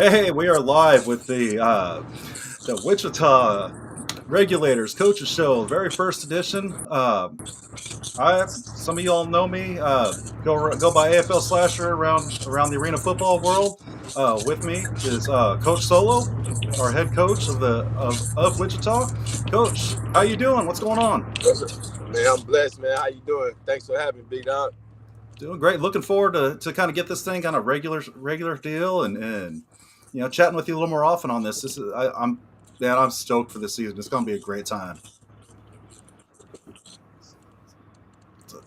Hey, we are live with the Wichita Regulators Coaches Show, very first edition. Some of y'all know me. Go by AFLSlasher around the arena football world. With me is Coach Solo, our head coach of Wichita. Coach, how you doing? What's going on? Man, I'm blessed, man. How you doing? Thanks for having me, big dog. Doing great. Looking forward to kind of get this thing kind of regular deal and chatting with you a little more often on this. I'm stoked for this season. It's going to be a great time. So,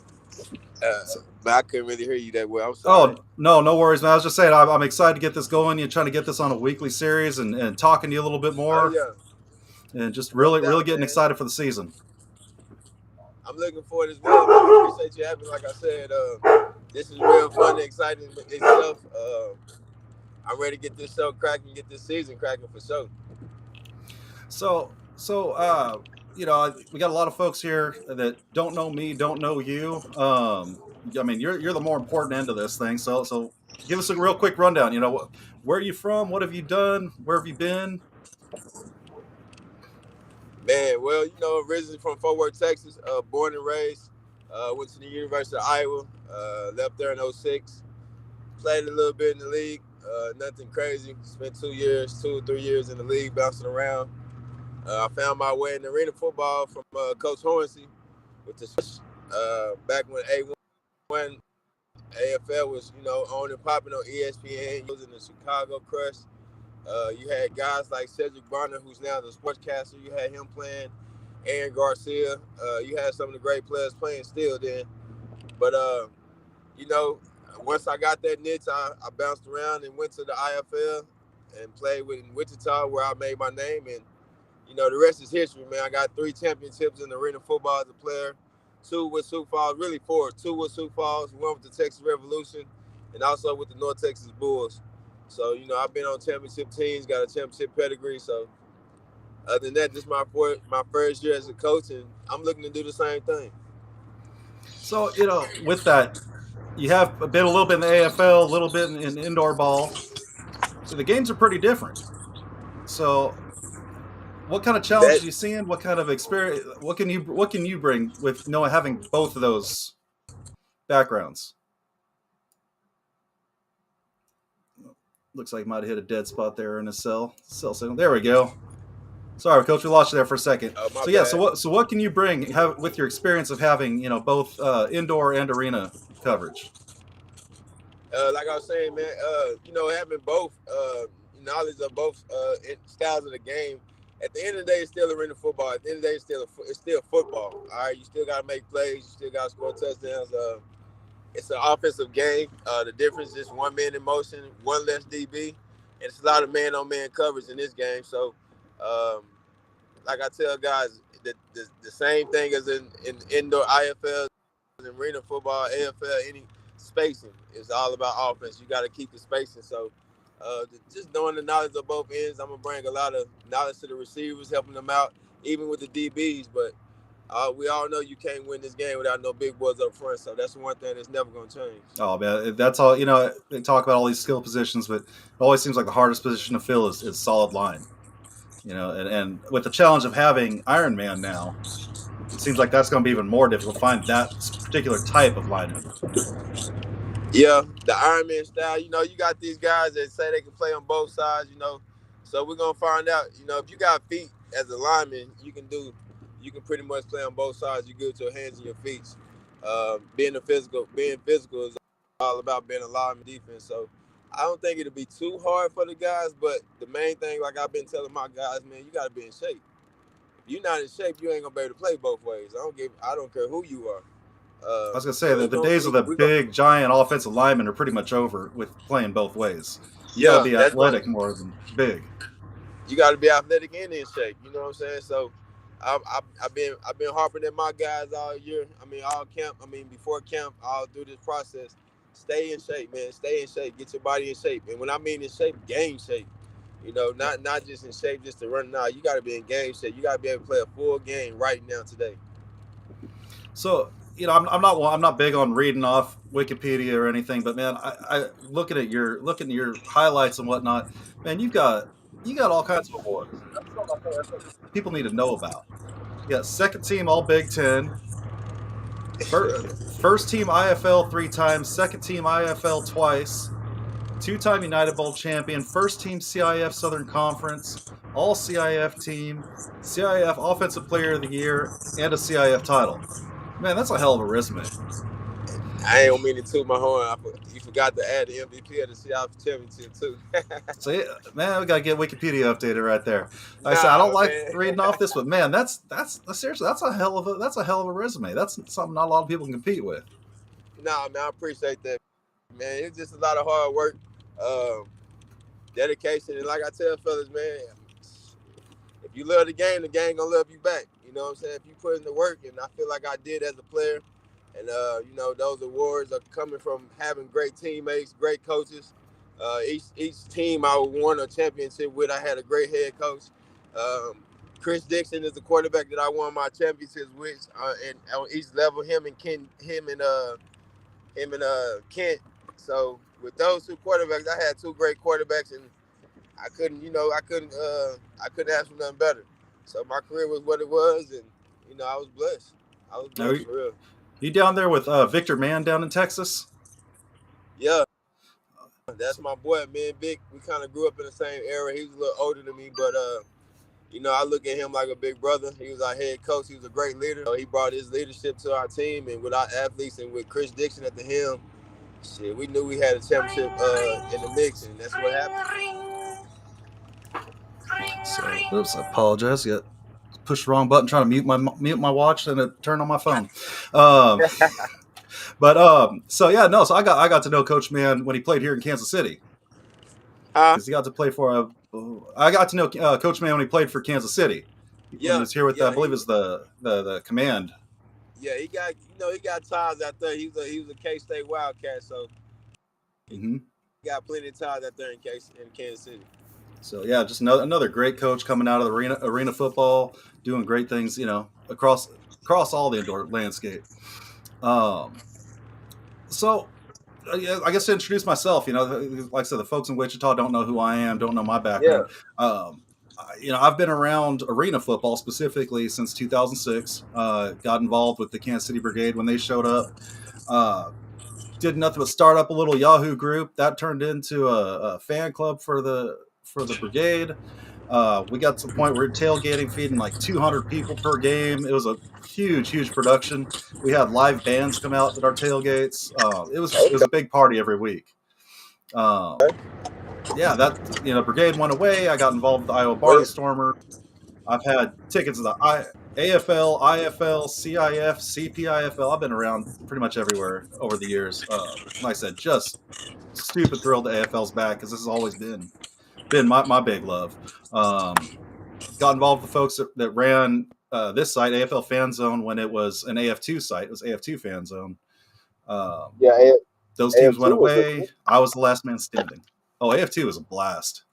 Man, I couldn't really hear you that well. I'm sorry. oh no worries, man. I was just saying I'm excited to get this going. You're trying to get this on a weekly series and talking to you a little bit Oh more yeah, and just no really doubt, getting man. excited for the season. I'm looking forward as well, man. I appreciate you having me. Like I said, this is real fun and exciting itself. I'm ready to get this show cracking, get this season cracking for sure. So we got a lot of folks here that don't know me, don't know you. I mean, you're the more important end of this thing. So give us a real quick rundown. Where are you from? What have you done? Where have you been? Man, well, originally from Fort Worth, Texas, born and raised. Went to the University of Iowa. Left there in '06. Played a little bit in the league. Nothing crazy. Spent 2 years, 2 or 3 years in the league, bouncing around. I found my way in the arena football from Coach Hornsey with the back when A1 AFL was, on and popping on ESPN. Using the Chicago Crush. You had guys like Cedric Bonner, who's now the sportscaster. You had him playing. Aaron Garcia. You had some of the great players playing still then. But, you know, once I got that niche, I bounced around and went to the IFL and played with in Wichita where I made my name. And the rest is history, man. I got 3 championships in the arena football as a player, 2 with Sioux Falls, really 4. 2 with Sioux Falls, 1 with the Texas Revolution, and also with the North Texas Bulls. So, I've been on championship teams, got a championship pedigree. So, other than that, this is my first year as a coach, and I'm looking to do the same thing. So with that, you have been a little bit in the AFL, a little bit in indoor ball. So the games are pretty different. So what kind of That challenges are you seeing? What kind of experience? What can you bring with having both of those backgrounds? Looks like he might have hit a dead spot there in his cell signal. There we go. Sorry, coach, we lost you there for a second. My So yeah, so bad. what can you bring with your experience of having both indoor and arena coverage? Like I was saying, man, having both knowledge of both styles of the game. At the end of the day, it's still arena football. At the end of the day, it's still football. All right, you still got to make plays. You still got to score touchdowns. It's an offensive game. The difference is one man in motion, one less DB, and it's a lot of man-on-man coverage in this game. So, um, like I tell guys, the same thing as in indoor IFL and arena football, AFL, any spacing is all about offense. You got to keep the spacing. So, just knowing the knowledge of both ends, I'm gonna bring a lot of knowledge to the receivers, helping them out, even with the DBs. But we all know you can't win this game without no big boys up front. So that's one thing that's never gonna change. Oh man, that's all. They talk about all these skill positions, but it always seems like the hardest position to fill is solid line. And with the challenge of having Iron Man now, it seems like that's going to be even more difficult to find that particular type of lineman. Yeah, the Iron Man style. You got these guys that say they can play on both sides. So we're gonna find out. If you got feet as a lineman, you can pretty much play on both sides. You good with your hands and your feet. Being physical is all about being a lineman defense. So I don't think it'll be too hard for the guys. But the main thing, like I've been telling my guys, man, you got to be in shape. If you're not in shape, you ain't gonna be able to play both ways. I don't care who you are. I was going to say So that the days of the we gonna big, giant offensive linemen are pretty much over with playing both ways. You got to yeah, be that's gonna athletic more than big. you got to be athletic and in shape. You know what I'm saying? So I've been harping at my guys all year. I mean, all camp. I mean, before camp, all through this process. Stay in shape, man. Stay in shape. Get your body in shape. And when I mean in shape, game shape. Not just in shape just to run out. You got to be in game shape. You got to be able to play a full game right now today. So I'm not big on reading off Wikipedia or anything, but man, I looking at your highlights and whatnot, man, you got all kinds of awards. That's something I think people need to know about. You got second team All Big Ten, first team IFL 3 times, second team IFL twice, 2-time United Bowl champion, first team CIF Southern Conference, all CIF team, CIF Offensive Player of the Year, and a CIF title. Man, that's a hell of a resume. I ain't gonna mean to toot my horn. You forgot to add the MVP of the Seattle Championship too. So yeah, man, we gotta get Wikipedia updated right there. Like I said, I don't Nah, like man. reading off this, but man, that's seriously that's a hell of a resume. That's something not a lot of people can compete with. Nah, man. I appreciate that, man. It's just a lot of hard work, um, dedication, and like I tell fellas, man, if you love the game gonna love you back. You know what I'm saying? If you put in the work, and I feel like I did as a player, and those awards are coming from having great teammates, great coaches. Each team I won a championship with, I had a great head coach. Um, Chris Dixon is the quarterback that I won my championships with, and on each level, him and Kent. So with those two quarterbacks, I had two great quarterbacks, and I couldn't ask for nothing better. So my career was what it was, and I was blessed. I was Now, blessed for real. you down there with Victor Mann down in Texas? Yeah, that's my boy. Me and Vic, we kind of grew up in the same era. He was a little older than me, but I look at him like a big brother. He was our head coach. He was a great leader. He brought his leadership to our team, and with our athletes, and with Chris Dixon at the helm, shit, we knew we had a championship in the mix, and that's what happened. So, oops, I apologize. Yeah, pushed the wrong button trying to mute my watch, and it turned on my phone. Um, so yeah, no. So I got to know Coach Mann when he played here in Kansas City Huh? because he got to play for a. I got to know Coach Mann when he played for Kansas City when he Yeah, was here with I yeah, believe it was the command. yeah. He got ties out there. He was a K State Wildcat, so he Mm-hmm. got plenty of ties out there in Kansas City. So yeah, just another great coach coming out of the arena football, doing great things, across all the indoor landscape. Um, so I guess to introduce myself, like I said, the folks in Wichita don't know who I am, don't know my Yeah, background. I've been around arena football specifically since 2006. Got involved with the Kansas City Brigade when they showed up. Uh, did nothing but start up a little Yahoo group that turned into a fan club for the brigade. We got to the point where we were tailgating, feeding like 200 people per game. It was a huge production. We had live bands come out at our tailgates. It was a big party every week. Um, yeah, that brigade went away. I got involved with the Iowa well, Barnstormer. I've had tickets to the AFL, IFL, CIF, CPIFL. I've been around pretty much everywhere over the years. Like I said, just stupid thrilled the AFL's back because this has always been my big love. Got involved with the folks that ran this site, AFL Fan Zone, when it was an AF2 site. It was AF2 Fan Zone. Um, yeah, those teams went AF2 was away. I was the last man standing. Oh, AF2 was a blast.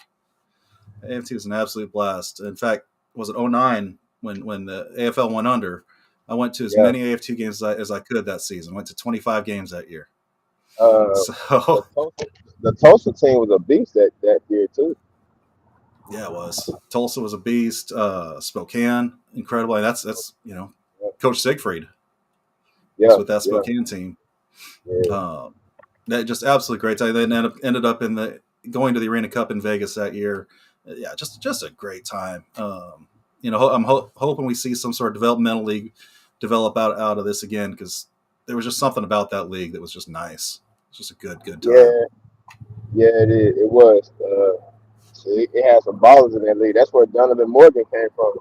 AF2 was an absolute blast. In fact, was it 09 when the AFL went under? I went to as yeah. many AF2 games as I could that season. I went to 25 games that year. Uh, the So Tulsa, the Tulsa team was a beast that year too. yeah, it was. Tulsa was a beast. Spokane, incredible. And that's Coach Siegfried was Yeah, with that yeah, Spokane team. yeah, Um, that just absolutely great. I then ended up in going to the Arena Cup in Vegas that year. Yeah, just a great time. I'm hoping we see some sort of developmental league develop out of this again because there was just something about that league that was just nice. It's just a good time, yeah, yeah. It was. It had some ballers in that league. That's where Donovan Morgan came from.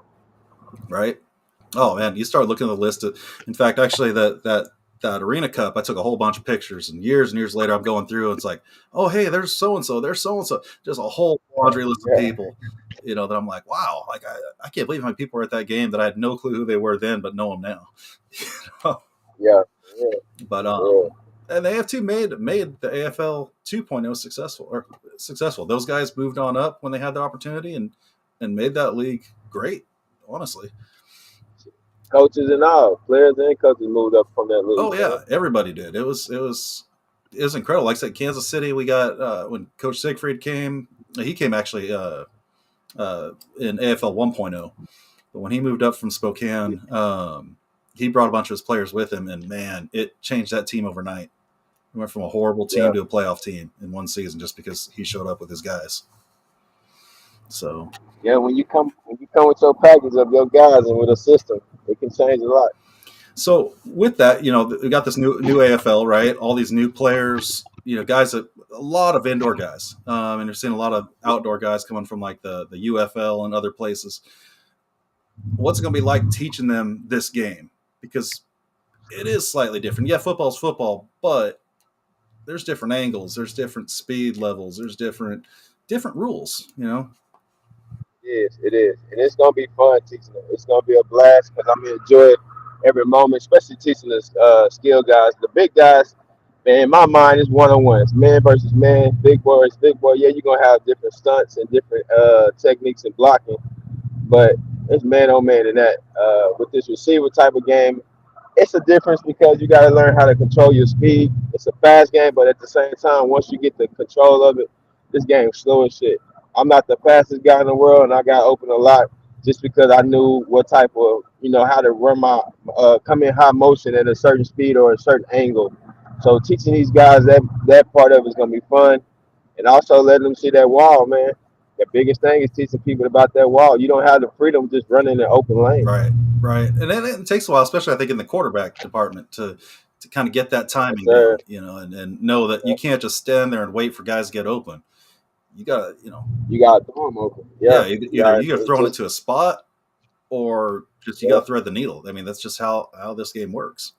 right? Oh man, you start looking at the list. In fact, actually, that Arena Cup, I took a whole bunch of pictures, and years later, I'm going through, and it's like, oh hey, there's so and so, there's so and so, just a whole laundry list of Yeah, people. That I'm like, wow, like I can't believe how many people were at that game that I had no clue who they were then, but know them now. yeah, yeah, But yeah. and the AF2 made the AFL 2.0 successful. Those guys moved on up when they had the opportunity and made that league great. Honestly, Coaches and all, players and coaches moved up from that league, Oh man. yeah, everybody did. It was incredible. Like I said, Kansas City, we got when Coach Siegfried came. He came actually in AFL 1.0, but when he moved up from Spokane, he brought a bunch of his players with him, and man, it changed that team overnight. We went from a horrible Yeah, team to a playoff team in one season just because he showed up with his guys. So, yeah. When you come with your package of your guys and with a system, it can change a lot. so with that, we got this new AFL, right? All these new players, guys that a lot of indoor guys, and you're seeing a lot of outdoor guys coming from like the UFL and other places. What's it going to be like teaching them this game? Because it is slightly different. Yeah, football's football, but there's different angles, there's different speed levels, there's different rules. It is, and it's gonna be fun teaching them. It's gonna be a blast because I'm gonna enjoy it every moment, especially teaching the skill guys. The big guys, man, in my mind, it's one on one. It's man versus man, big boy is big boy. Yeah, you're gonna have different stunts and different techniques and blocking, but it's man on man in that. With this receiver type of game, it's a difference because you got to learn how to control your speed. It's a fast game, but at the same time, once you get the control of it, this game's slow as shit. I'm not the fastest guy in the world, and I got open a lot just because I knew what type of, how to run my come in high motion at a certain speed or a certain angle. So teaching these guys that part of it is gonna be fun, and also letting them see that wall, man. The biggest thing is teaching people about that wall. You don't have the freedom just running in an open lane. Right, right, and then it takes a while, especially I think in the quarterback department, to kind of get that Yes, timing sir. down, and know that you can't just stand there and wait for guys to get open. You gotta, You got to throw them open. yeah, Yeah, you either got you gotta it. throw it Just into a spot or just you yeah, gotta thread the needle. I mean, that's just how this game works.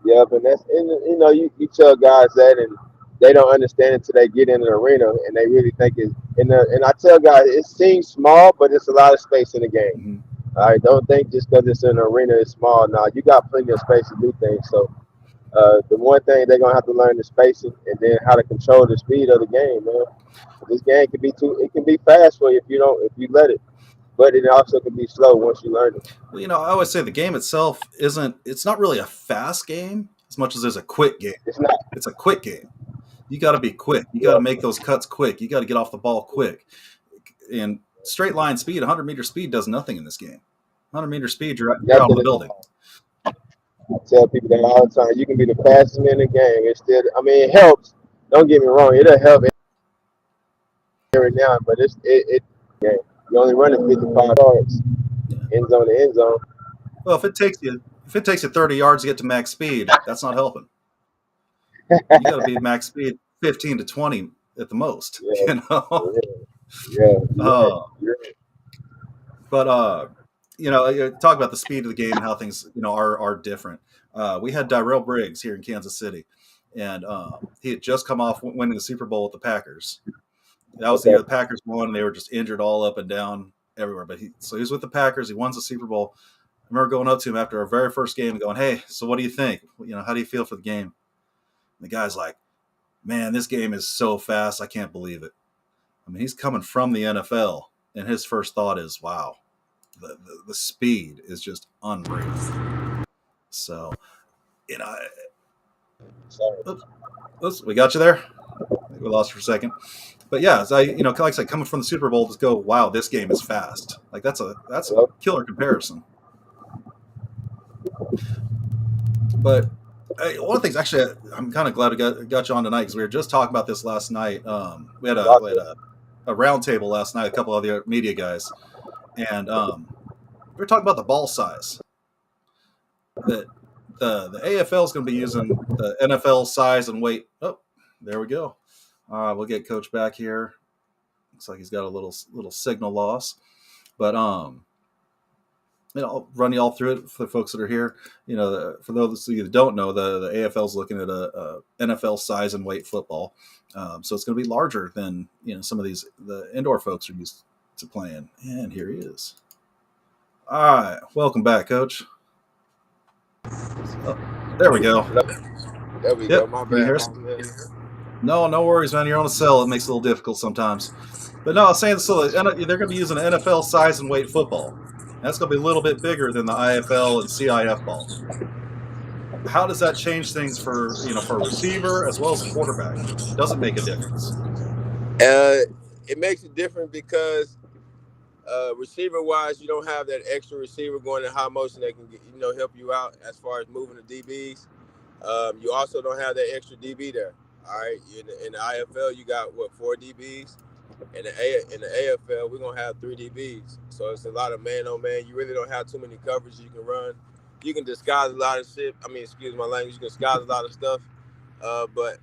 yeah, but you tell guys that and they don't understand it until they get in an arena and they really think it's and I tell guys it seems small, but it's a lot of space in the game. Hmm. All right, don't think just because it's an arena it's small. No, you got plenty of space to do things. So the one thing they're gonna have to learn is spacing and then how to control the speed of the game, man. This game can be it can be fast for you if you let it, but it also can be slow once you learn it. Well, I always say the game itself it's not really a fast game as much as it's a quick game. It's not. It's a quick game. You got to be quick. You got to Yeah, make those cuts quick. You got to get off the ball quick. And straight line speed, 100-meter speed does nothing in this game. 100-meter speed, you're out of nothing the at building. all. I tell people that all the time. You can be the fastest man in the game. It's still, I mean, it helps. Don't get me wrong. It'll help every now, but it game. You only run it 55 yards, Yeah. end zone to end zone. Well, if it takes you 30 yards to get to max speed, that's not helping. You got to be max speed 15 to 20 at the most. Yeah, You know. yeah, yeah. You're right. Uh, You're right. but you talk about the speed of the game and how things are different. We had Tyrell Briggs here in Kansas City, and he had just come off winning the Super Bowl with the Packers. That was the Okay. year the Packers won, and they were just injured all up and down everywhere. But he was with the Packers. He won the Super Bowl. I remember going up to him after our very first game and going, "Hey, so what do you think? How do you feel for the game?" And the guy's like, "Man, this game is so fast. I can't believe it." I mean, he's coming from the NFL, and his first thought is, "Wow, the speed is just unreal." So, you know, Sorry. oops, we got you there. I think we lost you for a second. But yeah, as like I said, coming from the Super Bowl, just go, wow, this game is fast. Like that's a Hello? killer comparison. But one of the things, actually, I'm kind of glad we got you on tonight because we were just talking about this last night. We had a Lots we had of a round table last night, a couple of the media guys, and we were talking about the ball size. That the AFL is going to be using the NFL size and weight. Oh, there we go. We'll get Coach back here. Looks like he's got a little signal loss, but I'll run you all through it for the folks that are here. For those of you that don't know, the AFL is looking at a NFL size and weight football, so it's going to be larger than some of the indoor folks are used to playing. And here he is. All right, welcome back, Coach. Oh, there we go. there we go. Yep, My can you bad. hear us? No worries, man. You're on a cell. It makes it a little difficult sometimes. But no, I was saying, so they're going to be using NFL size and weight football. That's going to be a little bit bigger than the IFL and CIF ball. How does that change things for for a receiver as well as a quarterback? Does it make a difference? It makes it different because receiver wise, you don't have that extra receiver going in high motion that can help you out as far as moving the DBs. You also don't have that extra DB there. All right, in the IFL, you got what, 4 DBs. In the AFL, we're gonna have 3 DBs. So it's a lot of man on man. You really don't have too many coverages you can run. You can disguise a lot of shit. I mean, excuse my language. You can disguise a lot of stuff. But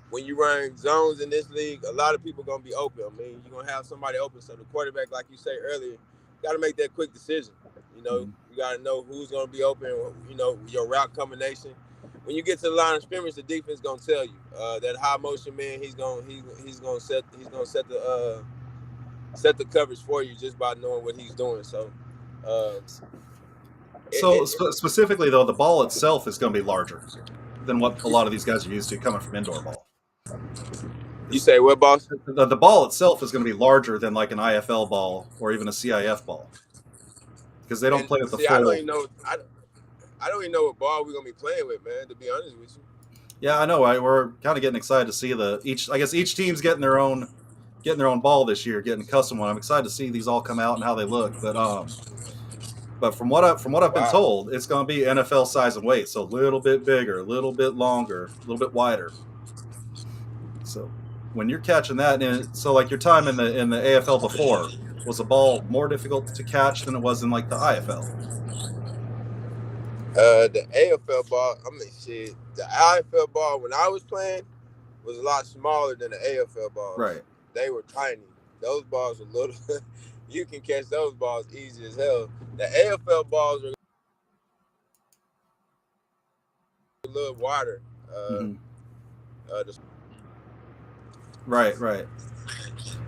when you run zones in this league, a lot of people gonna be open. I mean, you're gonna have somebody open. So the quarterback, like you say earlier, got to make that quick decision. You got to know who's gonna be open. Your route combination. When you get to the line of scrimmage, the defense gonna tell you that high motion man. He's gonna set the coverage for you just by knowing what he's doing. So, specifically though, the ball itself is going to be larger than what a lot of these guys are used to coming from indoor ball. You say what, boss? The ball itself is going to be larger than like an IFL ball or even a CIF ball because they don't play with the full. I don't even know what ball we're gonna be playing with, man. To be honest with you. Yeah, I know. We're kind of getting excited to see each team's getting their own ball this year, getting a custom one. I'm excited to see these all come out and how they look. But from what I've been told, it's going to be NFL size and weight, so a little bit bigger, a little bit longer, a little bit wider. So when you're catching that, so like your time in the AFL before, was the ball more difficult to catch than it was in like the IFL? The AFL ball, the IFL ball when I was playing was a lot smaller than the AFL balls. Right. They were tiny. Those balls were little. You can catch those balls easy as hell. The AFL balls are a little wider. Right.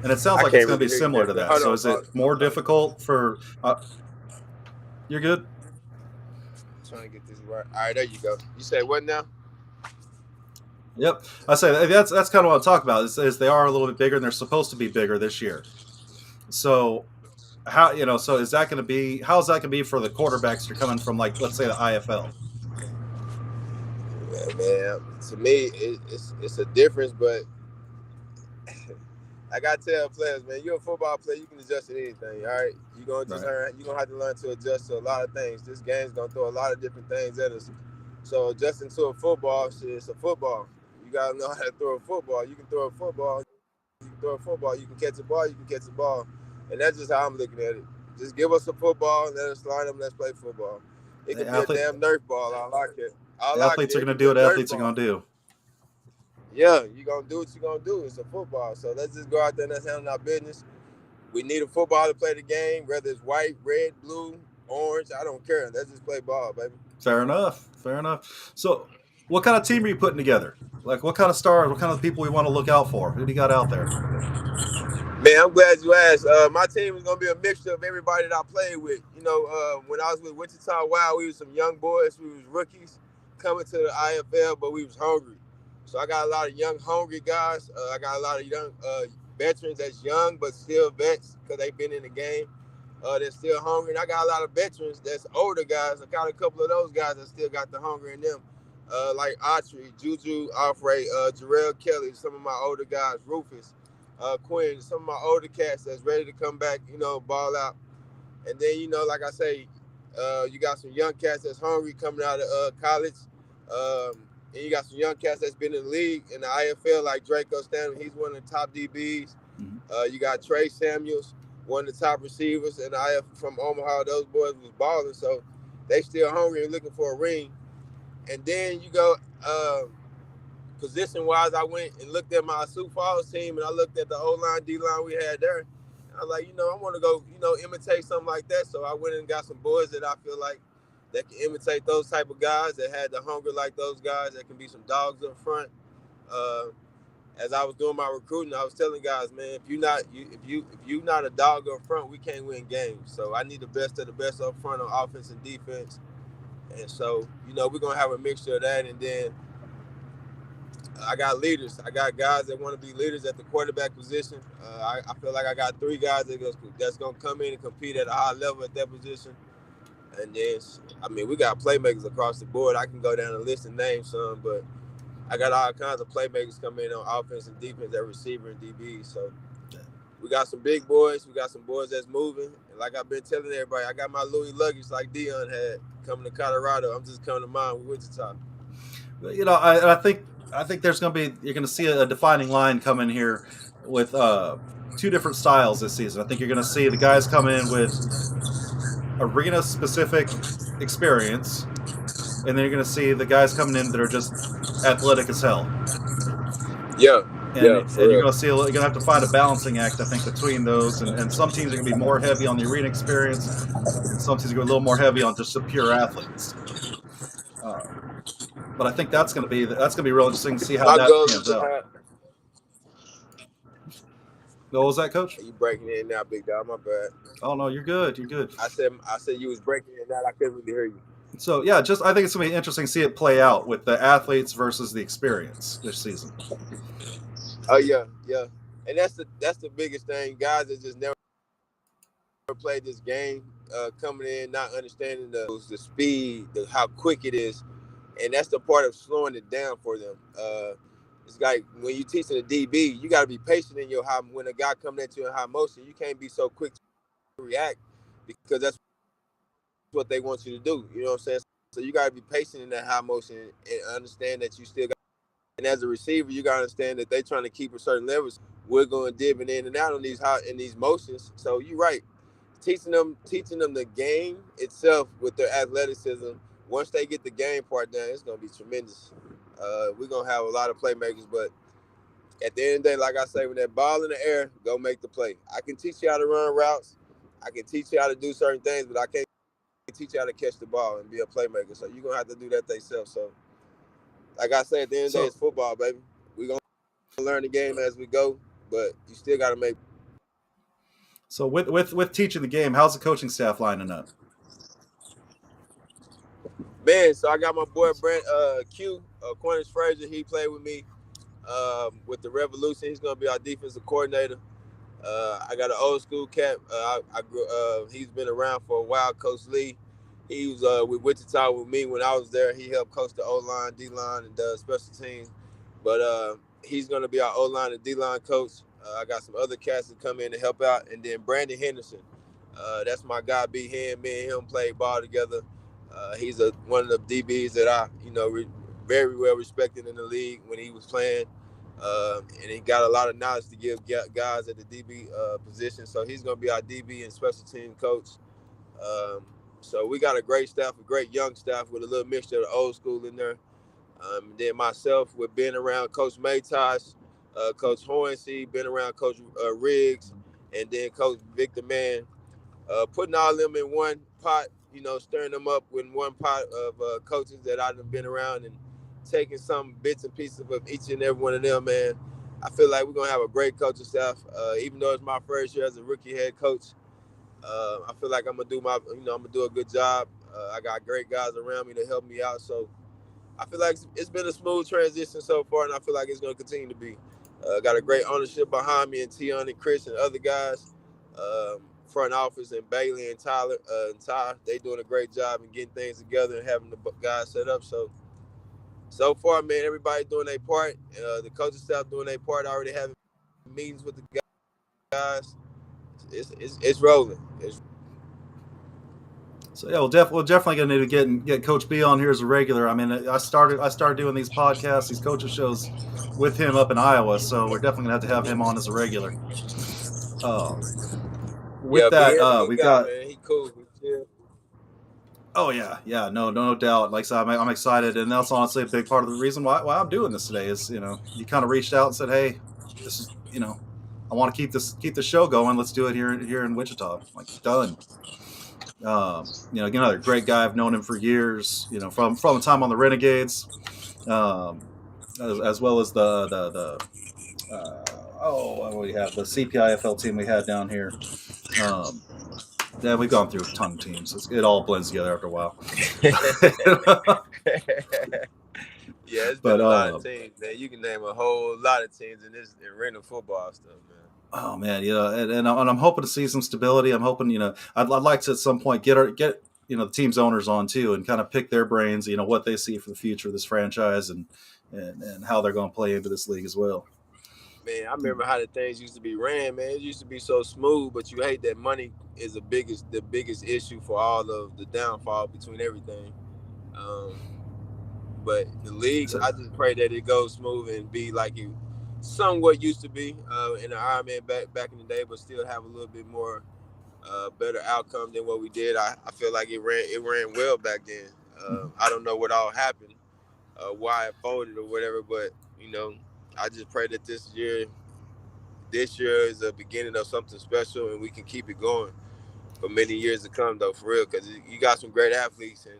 And it sounds like it's going to be similar to that. So is it more difficult for... You're good? Trying to get this right. All right, there you go. You say what now? Yep. I say that's kind of what I'm talking about is they are a little bit bigger and they're supposed to be bigger this year. So how is that going to be? How's that going to be for the quarterbacks who are coming from, like, let's say the IFL? Yeah, man. To me, it's a difference, but I gotta tell players, man, you're a football player, you can adjust to anything. All right, you're gonna have to learn to adjust to a lot of things. This game's gonna throw a lot of different things at us. So adjusting to a football, it's a football. You gotta know how to throw a football. You can throw a football. You can throw a football. You can catch a ball. You can catch a ball. And that's just how I'm looking at it. Just give us a football and let us line up. Let's play football. It could be a damn Nerf ball. I like it. Athletes are gonna do what athletes are gonna do. Yeah, you're going to do what you're going to do. It's a football. So let's just go out there and let's handle our business. We need a football to play the game, whether it's white, red, blue, orange. I don't care. Let's just play ball, baby. Fair enough. So what kind of team are you putting together? Like, what kind of stars, what kind of people we want to look out for? Who do you got out there? Man, I'm glad you asked. My team is going to be a mixture of everybody that I played with. When I was with Wichita Wild, we were some young boys. We was rookies coming to the IFL, but we was hungry. So I got a lot of young, hungry guys. I got a lot of young veterans that's young but still vets because they've been in the game. They're still hungry. And I got a lot of veterans that's older guys. I got a couple of those guys that still got the hunger in them, like Autry, Juju, Alfred, Jarrell Kelly, some of my older guys, Rufus, Quinn, some of my older cats that's ready to come back, ball out. And then, like I say, you got some young cats that's hungry coming out of college. And you got some young cats that's been in the league in the IFL, like Draco Stanley. He's one of the top DBs. You got Trey Samuels, one of the top receivers in the IFL from Omaha. Those boys was balling, so they still hungry and looking for a ring. And then you go position-wise, I went and looked at my Sioux Falls team, and I looked at the O-line, D-line we had there. I was like, I want to go, imitate something like that. So I went and got some boys that I feel like that can imitate those type of guys that had the hunger like those guys, that can be some dogs up front. As I was doing my recruiting, I was telling guys, man, if you're not a dog up front, we can't win games. So I need the best of the best up front on offense and defense. And so, we're gonna have a mixture of that. And then I got leaders. I got guys that want to be leaders at the quarterback position. I feel like I got 3 guys that's going to come in and compete at a high level at that position. And then, I mean, we got playmakers across the board. I can go down the list and name some, but I got all kinds of playmakers coming in on offense and defense at receiver and DB. So we got some big boys. We got some boys that's moving. And like I've been telling everybody, I got my Louis luggage like Dion had coming to Colorado. I'm just coming to mine with Wichita. You know, I think there's going to be, you're going to see a defining line come in here with 2 different styles this season. I think you're going to see the guys come in with arena-specific experience, and then you're going to see the guys coming in that are just athletic as hell. Yeah. And you're going to see, you're going to have to find a balancing act, I think, between those. And some teams are going to be more heavy on the arena experience, and some teams are going to be a little more heavy on just the pure athletes. But I think that's going to be real interesting to see how that pans out. What was that, Coach? Are you breaking in now, big dog? My bad. Oh no, you're good. You're good. I said you was breaking in now. I couldn't really hear you. So yeah, I think it's going to be interesting to see it play out with the athletes versus the experience this season. Oh yeah, and that's the biggest thing. Guys that just never played this game, coming in not understanding the speed, how quick it is, and that's the part of slowing it down for them. It's like when you teaching a DB, you got to be patient in your high. When a guy coming at you in high motion, you can't be so quick to react because that's what they want you to do. You know what I'm saying? So you got to be patient in that high motion and understand that you still got. And as a receiver, you got to understand that they're trying to keep a certain level. We're going dipping in and out on these motions. So you're right. Teaching them the game itself with their athleticism. Once they get the game part down, it's going to be tremendous. We're going to have a lot of playmakers, but at the end of the day, like I say, when that ball in the air, go make the play. I can teach you how to run routes. I can teach you how to do certain things, but I can't teach you how to catch the ball and be a playmaker. So you're going to have to do that yourself. So like I said, at the end of the day, it's football, baby. We're going to learn the game as we go, but you still got to make. So with teaching the game, how's the coaching staff lining up? Man, so I got my boy Brent Q, Cornish Frazier. He played with me with the Revolution. He's going to be our defensive coordinator. I got an old school cat. I grew. He's been around for a while, Coach Lee. He was with Wichita with me when I was there. He helped coach the O-line, D-line, and special teams. But he's going to be our O-line and D-line coach. I got some other cats that come in to help out. And then Brandon Henderson. That's my guy, B. Hen. Me and him played ball together. He's one of the DBs that I, very well respected in the league when he was playing. And he got a lot of knowledge to give guys at the DB position. So he's going to be our DB and special team coach. So we got a great staff, a great young staff with a little mixture of the old school in there. Then myself, with being around Coach Maytosh, Coach Hornsey, been around Coach Riggs, and then Coach Victor Mann. Putting all them in one pot, stirring them up in one pot of coaches that I've been around and taking some bits and pieces of each and every one of them, man. I feel like we're going to have a great coaching staff. Even though it's my first year as a rookie head coach, I feel like I'm going to do a good job. I got great guys around me to help me out. So I feel like it's been a smooth transition so far, and I feel like it's going to continue to be. Got a great ownership behind me and Tion and Chris and other guys. Front office and Bailey and Tyler and Ty, they doing a great job in getting things together and having the guys set up. So far, man, everybody doing their part. The coaching staff doing their part. Already having meetings with the guys. It's rolling. So yeah, we're definitely gonna need to get Coach B on here as a regular. I mean, I started doing these podcasts, these coaching shows with him up in Iowa, so we're definitely gonna have him on as a regular. With that, we got. Man. He cool. Yeah. Oh yeah, no doubt. Like I said, I'm excited, and that's honestly a big part of the reason why I'm doing this today. Is you kind of reached out and said, hey, this is I want to keep the show going. Let's do it here in Wichita. Like done. Another great guy. I've known him for years. From the time on the Renegades, as well as what we have the CPIFL team we had down here. Yeah, we've gone through a ton of teams. It all blends together after a while. Yeah, it's been But a lot of teams, man. You can name a whole lot of teams in this in random football stuff, man. oh man, and I'm hoping to see some stability. I'm hoping, I'd like to at some point get the team's owners on too, and kind of pick their brains, what they see for the future of this franchise, and how they're going to play into this league as well. Man, I remember how the things used to be ran, man. It used to be so smooth, but you hate that money is the biggest issue for all of the downfall between everything. Um, but the league, So, I just pray that it goes smooth and be like it somewhat used to be in the Ironman back in the day, but still have a little bit more better outcome than what we did. I feel like it ran well back then. I don't know what all happened, why it folded or whatever, but you know, I just pray that this year is a beginning of something special and we can keep it going for many years to come, though, for real, because you got some great athletes and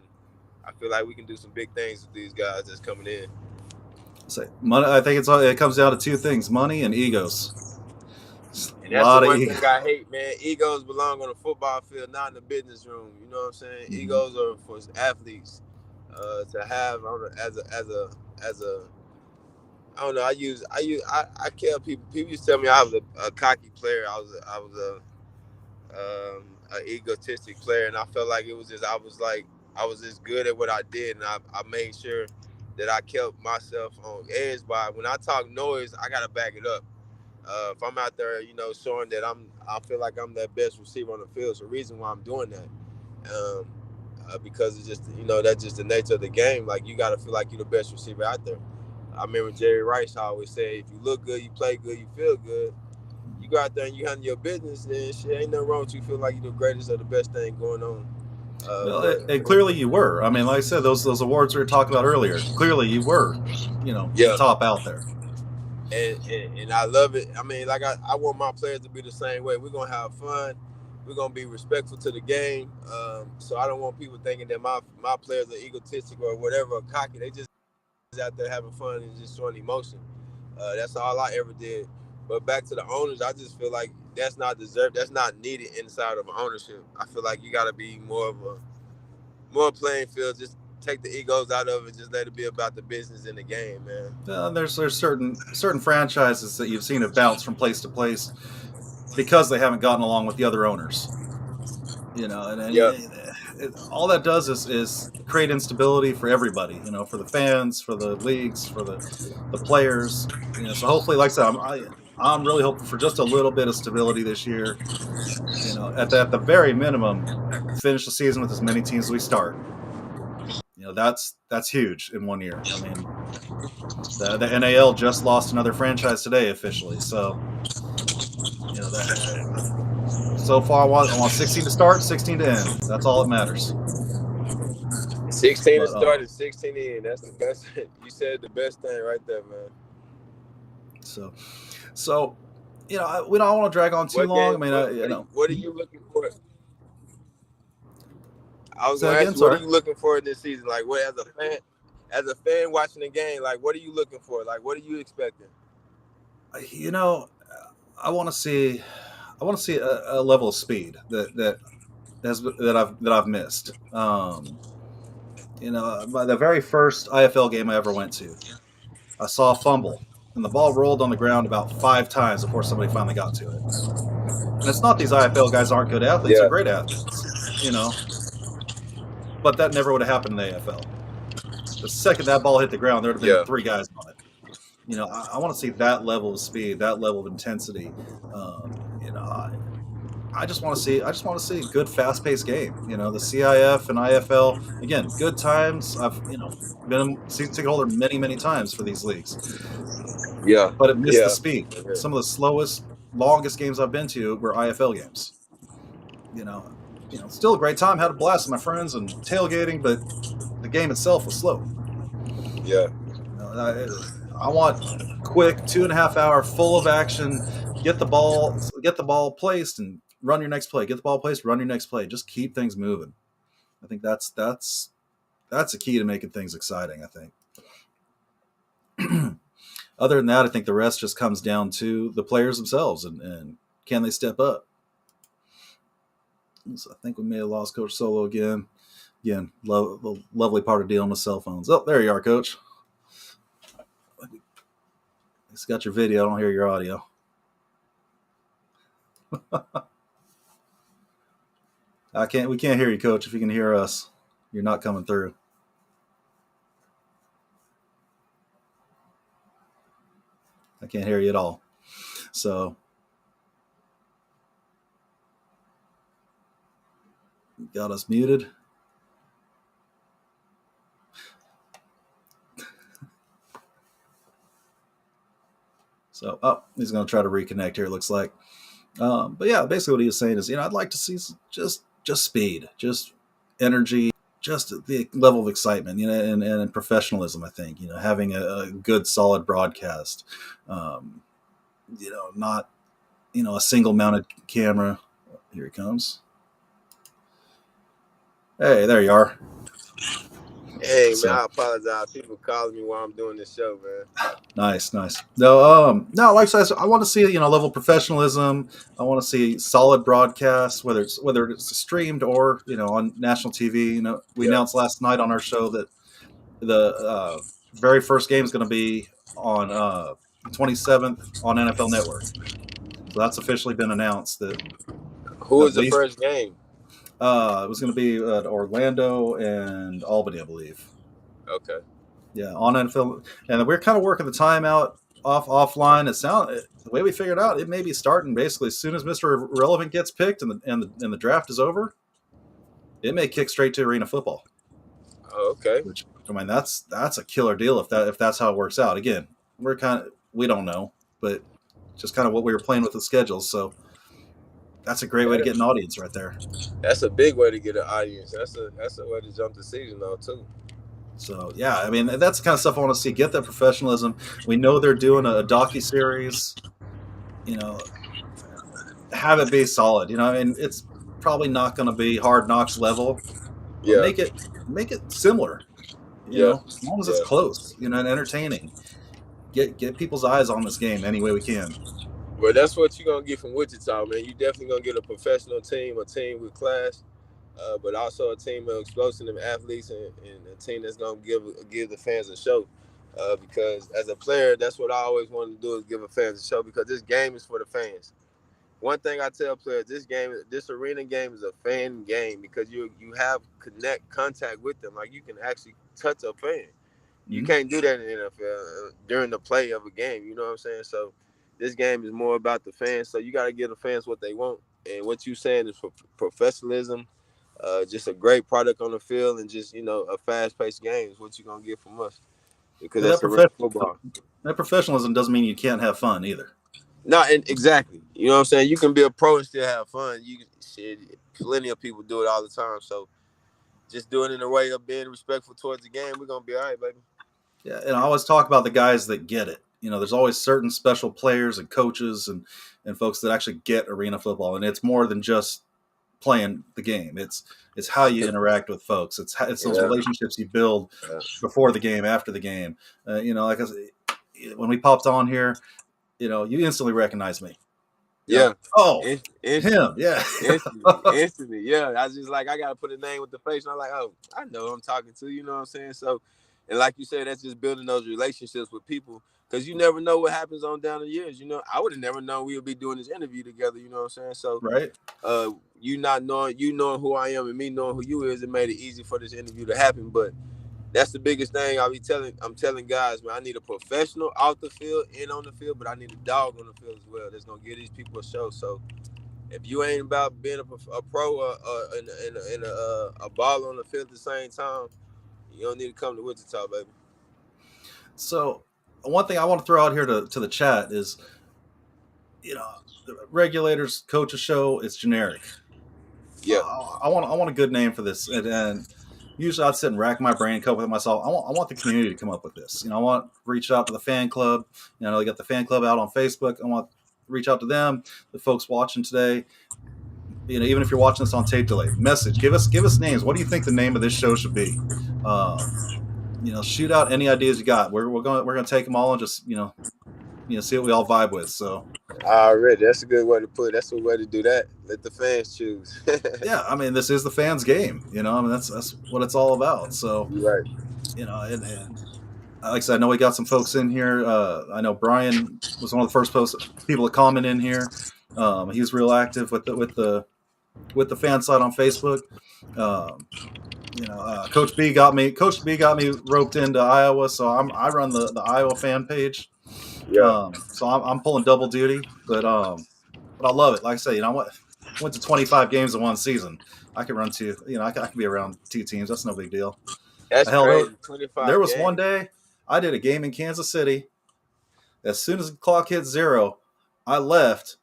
I feel like we can do some big things with these guys that's coming in. say money. I think it comes down to two things: money and egos. And A that's the lot of one ego. thing I hate, man. Egos belong on the football field, not in the business room. You know what I'm saying? Mm-hmm. Egos are for athletes to have as a I don't know. I tell people. People used to tell me I was a cocky player. I was an egotistic player, and I felt like it was just I was just good at what I did, and I made sure that I kept myself on edge. By when I talk noise, I gotta back it up. If I'm out there, showing that I feel like I'm that best receiver on the field. It's the reason why I'm doing that. Because it's just that's just the nature of the game. Like you got to feel like you're the best receiver out there. I remember Jerry Rice always say, if you look good, you play good, you feel good. You go out there and you handle your business, then shit ain't nothing wrong with you. Feel like you're the greatest or the best thing going on. Well, But and clearly you were. I mean, like I said, those awards we were talking about earlier. Clearly you were, the yeah, top out there. and I love it. I mean, like I want my players to be the same way. We're gonna have fun. We're gonna be respectful to the game. So I don't want people thinking that my players are egotistic or whatever, or cocky. They just out there having fun and just showing emotion. That's all I ever did. But back to the owners, I just feel like that's not deserved. That's not needed inside of ownership. I feel like you got to be more playing field. Just take the egos out of it. Just let it be about the business in the game, man. There's certain franchises that you've seen have bounced from place to place because they haven't gotten along with the other owners. Yeah, All that does is create instability for everybody. For the fans, for the leagues, for the players. So hopefully, like I said, I'm really hoping for just a little bit of stability this year. At the very minimum, finish the season with as many teams as we start. That's huge in 1 year. I mean, the NAL just lost another franchise today officially, so that so far I want 16 to start, 16 to end. That's all that matters. 16 to But start and 16 to end. That's the best. You said the best thing right there, man. so we don't want to drag on too What long. I game? mean, What are you looking for? I was say gonna ask again. you, what are Sorry. you looking for this season? Like, what as a fan watching the game, like, what are you looking for? Like, what are you expecting? You know, I want to see a level of speed that I've missed. By the very first IFL game I ever went to, I saw a fumble and the ball rolled on the ground about 5 times before somebody finally got to it. And it's not these IFL guys aren't good athletes; they're Yeah, great athletes, But that never would have happened in the AFL. The second that ball hit the ground, there would have been yeah, 3 guys on it. I want to see that level of speed, that level of intensity. Um, you know, I just want to see a good fast paced game. The CIF and IFL again, good times. I've been a season ticket holder many times for these leagues, yeah, but it missed the yeah. speed. Some of the slowest, longest games I've been to were IFL games. You know, still a great time. Had a blast with my friends and tailgating, but the game itself was slow. Yeah. I want quick 2.5 hour full of action. Get the ball placed and run your next play. Get the ball placed, run your next play. Just keep things moving. I think that's the key to making things exciting. I think. Other than that, I think the rest just comes down to the players themselves and can they step up. So I think we may have lost Coach Solo again. Again, the lovely part of dealing with cell phones. Oh, there you are, Coach. It's got your video. I don't hear your audio. We can't hear you, Coach. If you can hear us, you're not coming through. I can't hear you at all. So got us muted. So, he's going to try to reconnect here. It looks like, but yeah, basically what he was saying is, I'd like to see just speed, just energy, just the level of excitement, and professionalism. I think, having a good, solid broadcast, not, a single mounted camera. Here he comes. Hey, there you are. Hey, man, I apologize. People calling me while I'm doing this show, man. Nice. No, like I said, I want to see, level of professionalism. I want to see solid broadcasts, whether it's streamed or, on national TV. We announced last night on our show that the very first game is going to be on 27th on NFL Network. So that's officially been announced. That Who was the first game? It was going to be Orlando and Albany, I believe. Okay. Yeah, on NFL, and we're kind of working the time out offline. The way we figured out, it may be starting basically as soon as Mr. Relevant gets picked and the draft is over. It may kick straight to arena football. Oh, okay. Which, I mean, that's a killer deal if that's how it works out. Again, we don't know, but just kind of what we were playing with the schedules. So that's a great way to get an audience right there. That's a big way to get an audience. That's a way to jump the season though too. So yeah, I mean, that's the kind of stuff I want to see. Get that professionalism. We know they're doing a docu-series. Have it be solid. I mean, it's probably not going to be Hard Knocks level. Yeah. Make it similar. As long as it's close, and entertaining. Get people's eyes on this game any way we can. Well, that's what you're gonna get from Wichita, man. You definitely gonna get a professional team, a team with class, but also a team of explosive athletes and a team that's gonna give the fans a show. Because as a player, that's what I always wanted to do, is give a fans a show, because this game is for the fans. One thing I tell players, this arena game is a fan game, because you have contact with them. Like, you can actually touch a fan. You can't do that in the NFL during the play of a game. You know what I'm saying? So this game is more about the fans. So you got to give the fans what they want. And what you're saying is for professionalism, just a great product on the field, and just, a fast-paced game is what you're going to get from us. Because that's football. That professionalism doesn't mean you can't have fun either. No, and exactly. You know what I'm saying? You can be a pro and still have fun. Plenty of people do it all the time. So just do it in a way of being respectful towards the game. We're going to be all right, baby. Yeah, and I always talk about the guys that get it. There's always certain special players and coaches and folks that actually get arena football, and it's more than just playing the game. It's how you interact with folks. It's those relationships you build before the game, after the game. Like I said, when we popped on here, you instantly recognize me. Yeah. Him. Yeah. Instantly. Yeah. I was just like, I got to put a name with the face. And I'm like, oh, I know who I'm talking to. You know what I'm saying? So, and like you said, that's just building those relationships with people, because you never know what happens on down the years. I would have never known we would be doing this interview together. You know what I'm saying? So, right. You knowing who I am and me knowing who you is, it made it easy for this interview to happen. But that's the biggest thing I'm telling guys, man. I need a professional off the field and on the field, but I need a dog on the field as well that's gonna give these people a show. So if you ain't about being a pro and a baller on the field at the same time, you don't need to come to Wichita, baby. So one thing I want to throw out here to the chat is, the Regulators coaches show. It's generic. Yeah, I want a good name for this, and usually I'd sit and rack my brain and come up with it myself. I want the community to come up with this. I want to reach out to the fan club. They got the fan club out on Facebook. I want to reach out to them, the folks watching today. Even if you're watching this on tape delay, message, give us names. What do you think the name of this show should be? Shoot out any ideas you got. We're gonna take them all and just see what we all vibe with. So already, that's a good way to put it. That's a way to do that. Let the fans choose. Yeah, I mean, this is the fans' game. I mean, that's what it's all about. So right. And like I said, I know we got some folks in here. I know Brian was one of the first people to comment in here. He's real active with the fan site on Facebook. Um, Coach B got me. Coach B got me roped into Iowa, so I run the Iowa fan page. Yeah, So I'm pulling double duty, but I love it. Like I say, went to 25 games in one season. I can run two. I can be around two teams. That's no big deal. that's Hell, crazy. there 25 was one games. day I did a game in Kansas City. As soon as the clock hit 0, I left,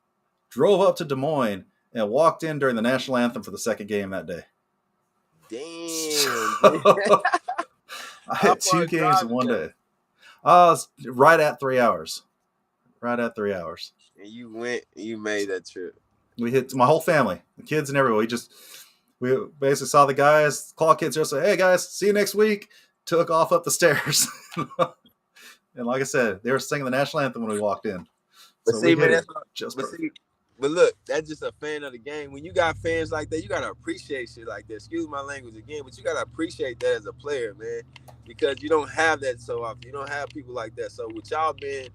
drove up to Des Moines, and walked in during the national anthem for the second game that day. Damn. So, I How hit far two is games in driving one there? day. I was right at 3 hours. Right at 3 hours. And you went, you made that trip. We hit my whole family, the kids and everyone. We basically saw the guys, clock hit 0, say, "Hey guys, see you next week." Took off up the stairs. And like I said, they were singing the national anthem when we walked in. But So we see, man, hit that's it what, just but perfect. see, but look, that's just a fan of the game. When you got fans like that, you gotta appreciate shit like that. Excuse my language again, but you gotta appreciate that as a player, man, because you don't have that so often. You don't have people like that. So with y'all being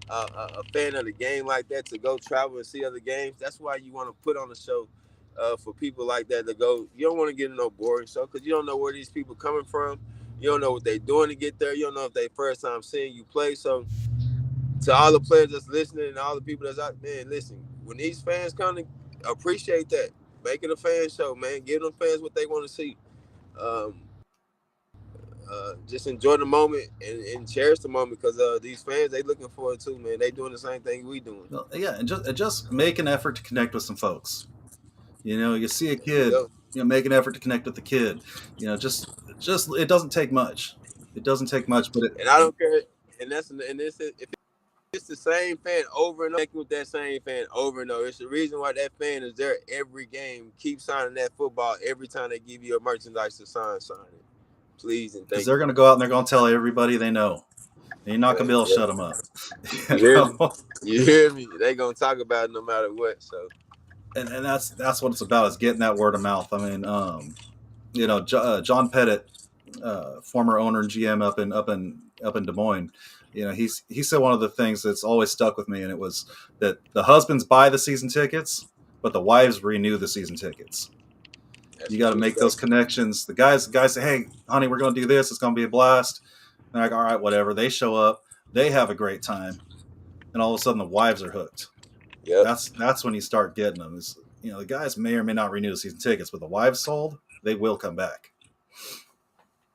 a fan of the game like that, to go travel and see other games, that's why you want to put on a show for people like that to go. You don't want to get in no boring show because you don't know where these people coming from. You don't know what they doing to get there. You don't know if they first time seeing you play. So to all the players that's listening and all the people that's out, man, listen, when these fans come to appreciate that, make it a fan show, man. Give them fans what they want to see. Um, just enjoy the moment and cherish the moment because these fans, they looking for it too, man. They doing the same thing we doing. Well, yeah, and just make an effort to connect with some folks. You see a There you kid, go. make an effort to connect with the kid. Just it doesn't take much. It doesn't take much, but And I don't care. And this if it's the same fan over and over, with that same fan over and over. It's the reason why that fan is there every game. Keep signing that football every time they give you a merchandise to sign it. Please and because thank they're you. going to go out and they're going to tell everybody they know. And you're not going to be able to Yeah. shut them up. You hear me? You hear me? They gonna talk about it no matter what. So And that's what it's about, is getting that word of mouth. I mean, John Pettit, former owner and GM up in Des Moines. He said one of the things that's always stuck with me, and it was that the husbands buy the season tickets, but the wives renew the season tickets. that's You a got to true make those statement. connections. The guys say, "Hey, honey, we're going to do this. It's going to be a blast." And they're like, "All right, whatever." They show up, they have a great time, and all of a sudden the wives are hooked. Yep. That's when you start getting them. The guys may or may not renew the season tickets, but the wives sold, they will come back.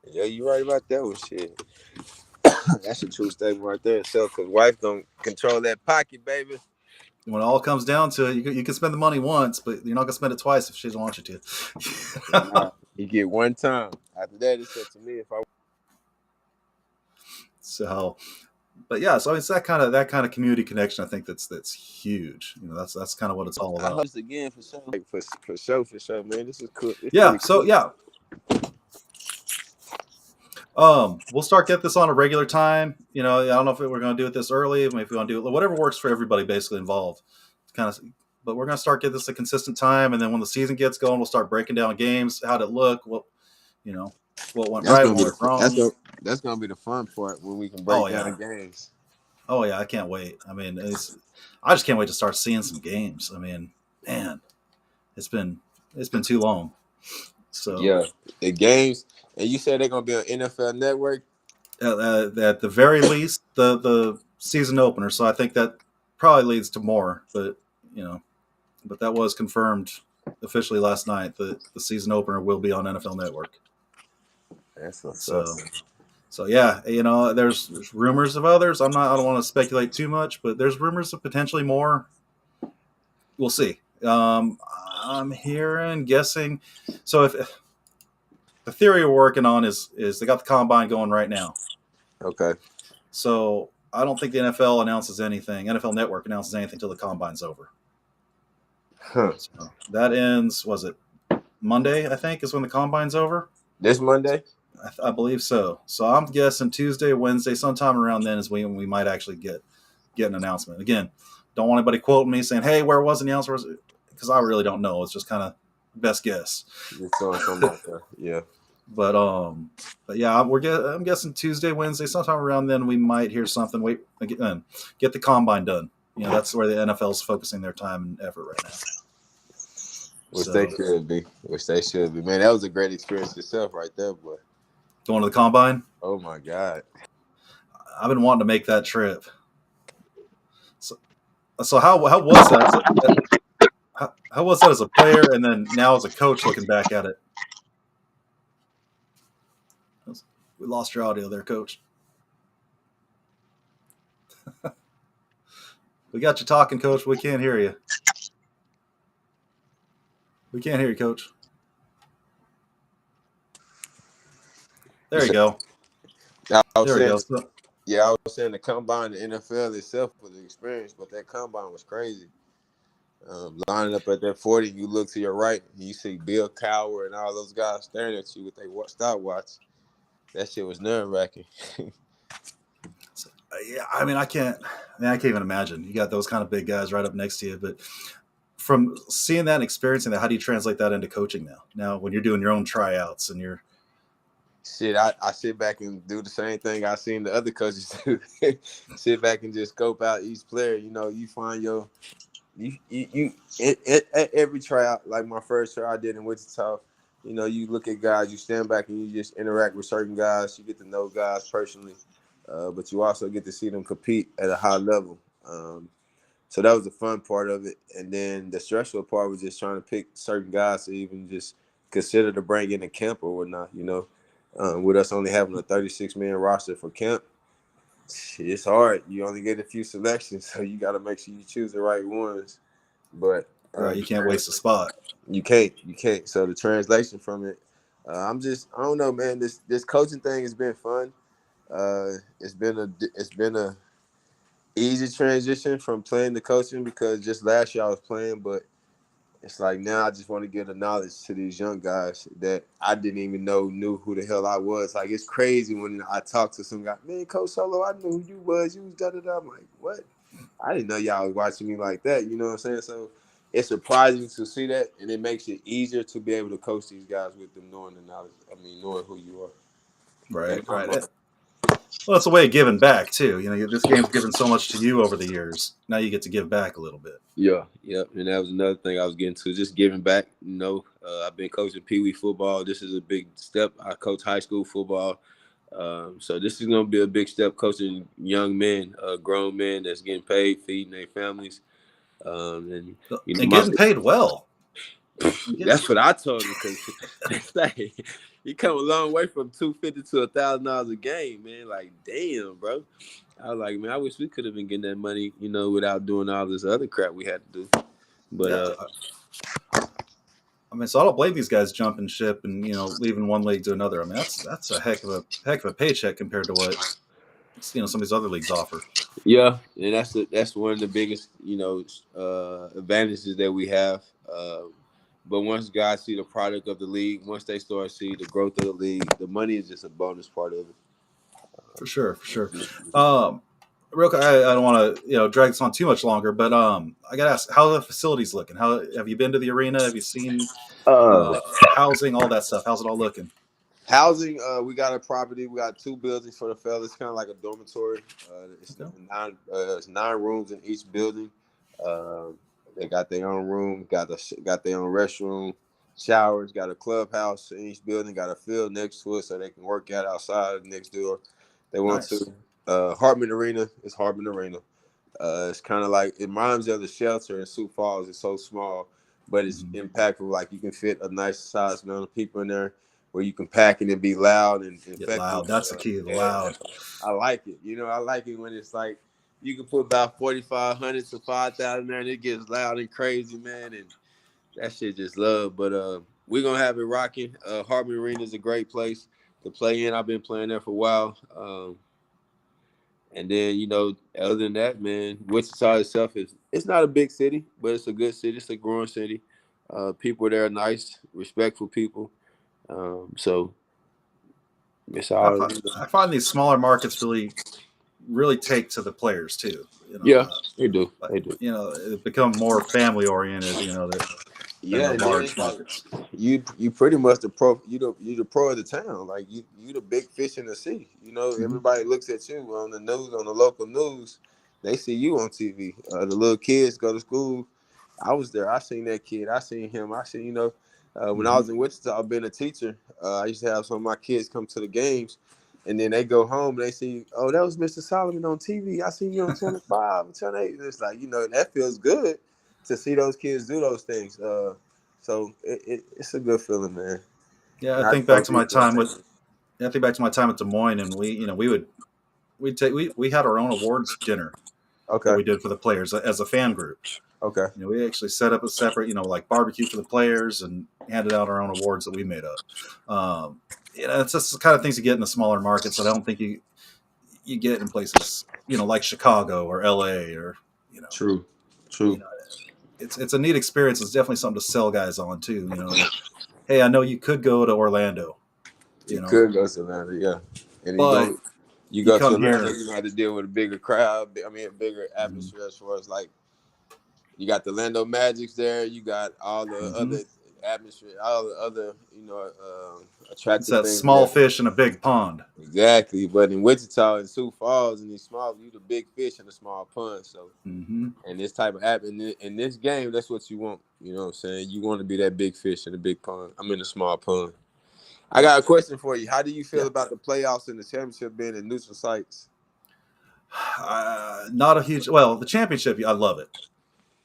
Yeah, you right about that one. Shit. That's a true statement right there. So, cause wife gonna control that pocket, baby. When it all comes down to it, you can spend the money once, but you're not gonna spend it twice if she doesn't want you Nah, to. you get one time. After that, it's up to me if I. So, but yeah, so it's that kind of community connection. I think that's huge. That's kind of what it's all I about. host again for sure. Like, for sure, man. This is cool. It's Yeah. pretty So cool. yeah, we'll start get this on a regular time. I don't know if we're going to do it this early. Maybe we want to do it whatever works for everybody, basically involved. Kind of, but we're going to start get this a consistent time, and then when the season gets going, we'll start breaking down games, how did it look, you know, what went That's right, gonna what be went wrong. that's gonna be the fun part when we can Oh break yeah, down games. oh yeah, I can't wait. I mean, I just can't wait to start seeing some games. I mean, man, it's been it's been too long. So Yeah, the games, and you said they're gonna be on NFL Network. at the very least, the season opener. So I think that probably leads to more, but that was confirmed officially last night that the season opener will be on NFL Network. That's what's up. So, so yeah, there's rumors of others. I don't want to speculate too much, but there's rumors of potentially more. We'll see. I'm hearing, guessing. So if the theory we're working on is they got the combine going right now. Okay. So I don't think the NFL announces anything. NFL Network announces anything until the combine's over. Huh. So that ends. Was it Monday? I think is when the combine's over. This Monday. I believe so. So I'm guessing Tuesday, Wednesday, sometime around then is when we might actually get an announcement. Again, don't want anybody quoting me saying, "Hey, where was the announcement?" Because I really don't know. It's just kind of best guess. Just throwing something out there. Yeah. But yeah, I'm guessing Tuesday, Wednesday, sometime around then we might hear something. Wait, again, get the combine done. That's where the NFL's focusing their time and effort right now. Which they should be. Man, that was a great experience itself right there, boy. Going to the combine. Oh my God. I've been wanting to make that trip. So how was that? How was that as a player, and then now as a coach, looking back at it? We lost your audio there, Coach. We got you talking, Coach. We can't hear you. We can't hear you, Coach. There you go. There we go. Yeah, I was saying the combine, the NFL itself was an experience, but that combine was crazy. Lining up at that 40, you look to your right, and you see Bill Cowher and all those guys staring at you with their stopwatch. That shit was nerve-wracking. Yeah, I mean, I can't even imagine. You got those kind of big guys right up next to you. But from seeing that and experiencing that, how do you translate that into coaching now? Now, when you're doing your own tryouts and you're shit, I sit back and do the same thing I seen the other coaches do. Sit back and just scope out each player. You know, you find your at every tryout, like my first tryout I did in Wichita. You know, you look at guys, you stand back and you just interact with certain guys. You get to know guys personally, but you also get to see them compete at a high level. So that was the fun part of it. And then the stressful part was just trying to pick certain guys to even just consider to bring in a camp or whatnot, you know. With us only having a 36-man roster for camp, it's hard. You only get a few selections, so you got to make sure you choose the right ones. But right, you can't waste a spot. You can't. So the translation from it, I don't know, man. This coaching thing has been fun. It's been a easy transition from playing to coaching because just last year I was playing, but it's like now I just want to give the knowledge to these young guys that I didn't even knew who the hell I was. Like, it's crazy when I talk to some guy, man, Coach Solo, I knew who you was. You was da-da-da. I'm like, what? I didn't know y'all was watching me like that. You know what I'm saying? So it's surprising to see that, and it makes it easier to be able to coach these guys with them knowing the knowledge. I mean, knowing who you are. Right. Well, it's a way of giving back too. You know, this game's given so much to you over the years. Now you get to give back a little bit. Yeah. And that was another thing I was getting to, just giving back. You know, I've been coaching Pee Wee football. This is a big step. I coach high school football. So this is going to be a big step coaching young men, grown men that's getting paid, feeding their families. And getting paid well. That's what I told him, because you come a long way from $250 to $1,000 a game, man. Like, damn, bro. I was like, man, I wish we could have been getting that money, you know, without doing all this other crap we had to do. But I mean, so I don't blame these guys jumping ship and, you know, leaving one league to another. I mean, that's a heck of a paycheck compared to what, you know, some of these other leagues offer. Yeah, and that's one of the biggest, you know, advantages that we have. But once guys see the product of the league, once they start to see the growth of the league, the money is just a bonus part of it. For sure. Real quick, I don't want to, you know, drag this on too much longer, but I got to ask, how are the facilities looking? How have you been to the arena? Have you seen housing, all that stuff? How's it all looking? Housing, we got a property. We got 2 buildings for the fellas, kind of like a dormitory. It's 9 rooms in each building. They got their own room, got their own restroom, showers, got a clubhouse in each building, got a field next to it so they can work out outside next door. They want to. Hartman Arena is Hartman Arena. It's kind of like, it reminds me of the shelter in Sioux Falls. It's so small, but it's impactful. Like, you can fit a nice size amount of people in there, where you can pack it and be loud and effective. Loud. That's the key. Loud. I like it. You know, I like it when it's like you can put about 4,500 to 5,000 there, and it gets loud and crazy, man. And that shit just love. But we're gonna have it rocking. Hartman Arena is a great place to play in. I've been playing there for a while. And then, you know, other than that, man, Wichita itself it's not a big city, but it's a good city. It's a growing city. People there are nice, respectful people. So it's all. I find these smaller markets really take to the players too. You know, yeah, they do. You know, it become more family oriented. You know that than Yeah, the and then large it's like markets. you pretty much the pro of the town. Like you the big fish in the sea. You know, Mm-hmm. everybody looks at you on the news, on the local news. They see you on TV. The little kids go to school. I was there. I seen that kid. I seen him. I seen when I Mm-hmm. was in Wichita, I've been a teacher. I used to have some of my kids come to the games, and then they go home. And they see, oh, that was Mr. Solomon on TV. I seen you on Channel 5 and Channel 8. And it's like that feels good to see those kids do those things. So it's a good feeling, man. Yeah, And I just hope these young I think back to my time at Des Moines, and we had our own awards dinner that Okay, we did for the players as a fan group. okay, We actually set up a separate, like barbecue for the players and handed out our own awards that we made up. It's just the kind of things you get in the smaller markets that I don't think you get in places, like Chicago or LA or, you know, true, you true. know, it's a neat experience. It's definitely something to sell guys on too. That, hey, I know you could go to Orlando, You could go to Atlanta, yeah, and but you you go to come Atlanta, here. you gonna have to deal with a bigger crowd. I mean, a bigger Mm-hmm. atmosphere as far as like you got the Lando Magics there. You got all the Mm-hmm. other atmosphere, all the other It's attractive that things small there. fish in a big pond. Exactly, but in Wichita and Sioux Falls and these small, you the big fish in a small pond. So, Mm-hmm. and this type of app in this game, that's what you want. You know what I'm saying? You want to be that big fish in a big pond. I'm in a small pond. I Yeah. got a question for you. How do you feel Yeah. about the playoffs and the championship being in neutral sites? Not a huge. Well, the championship, I love it.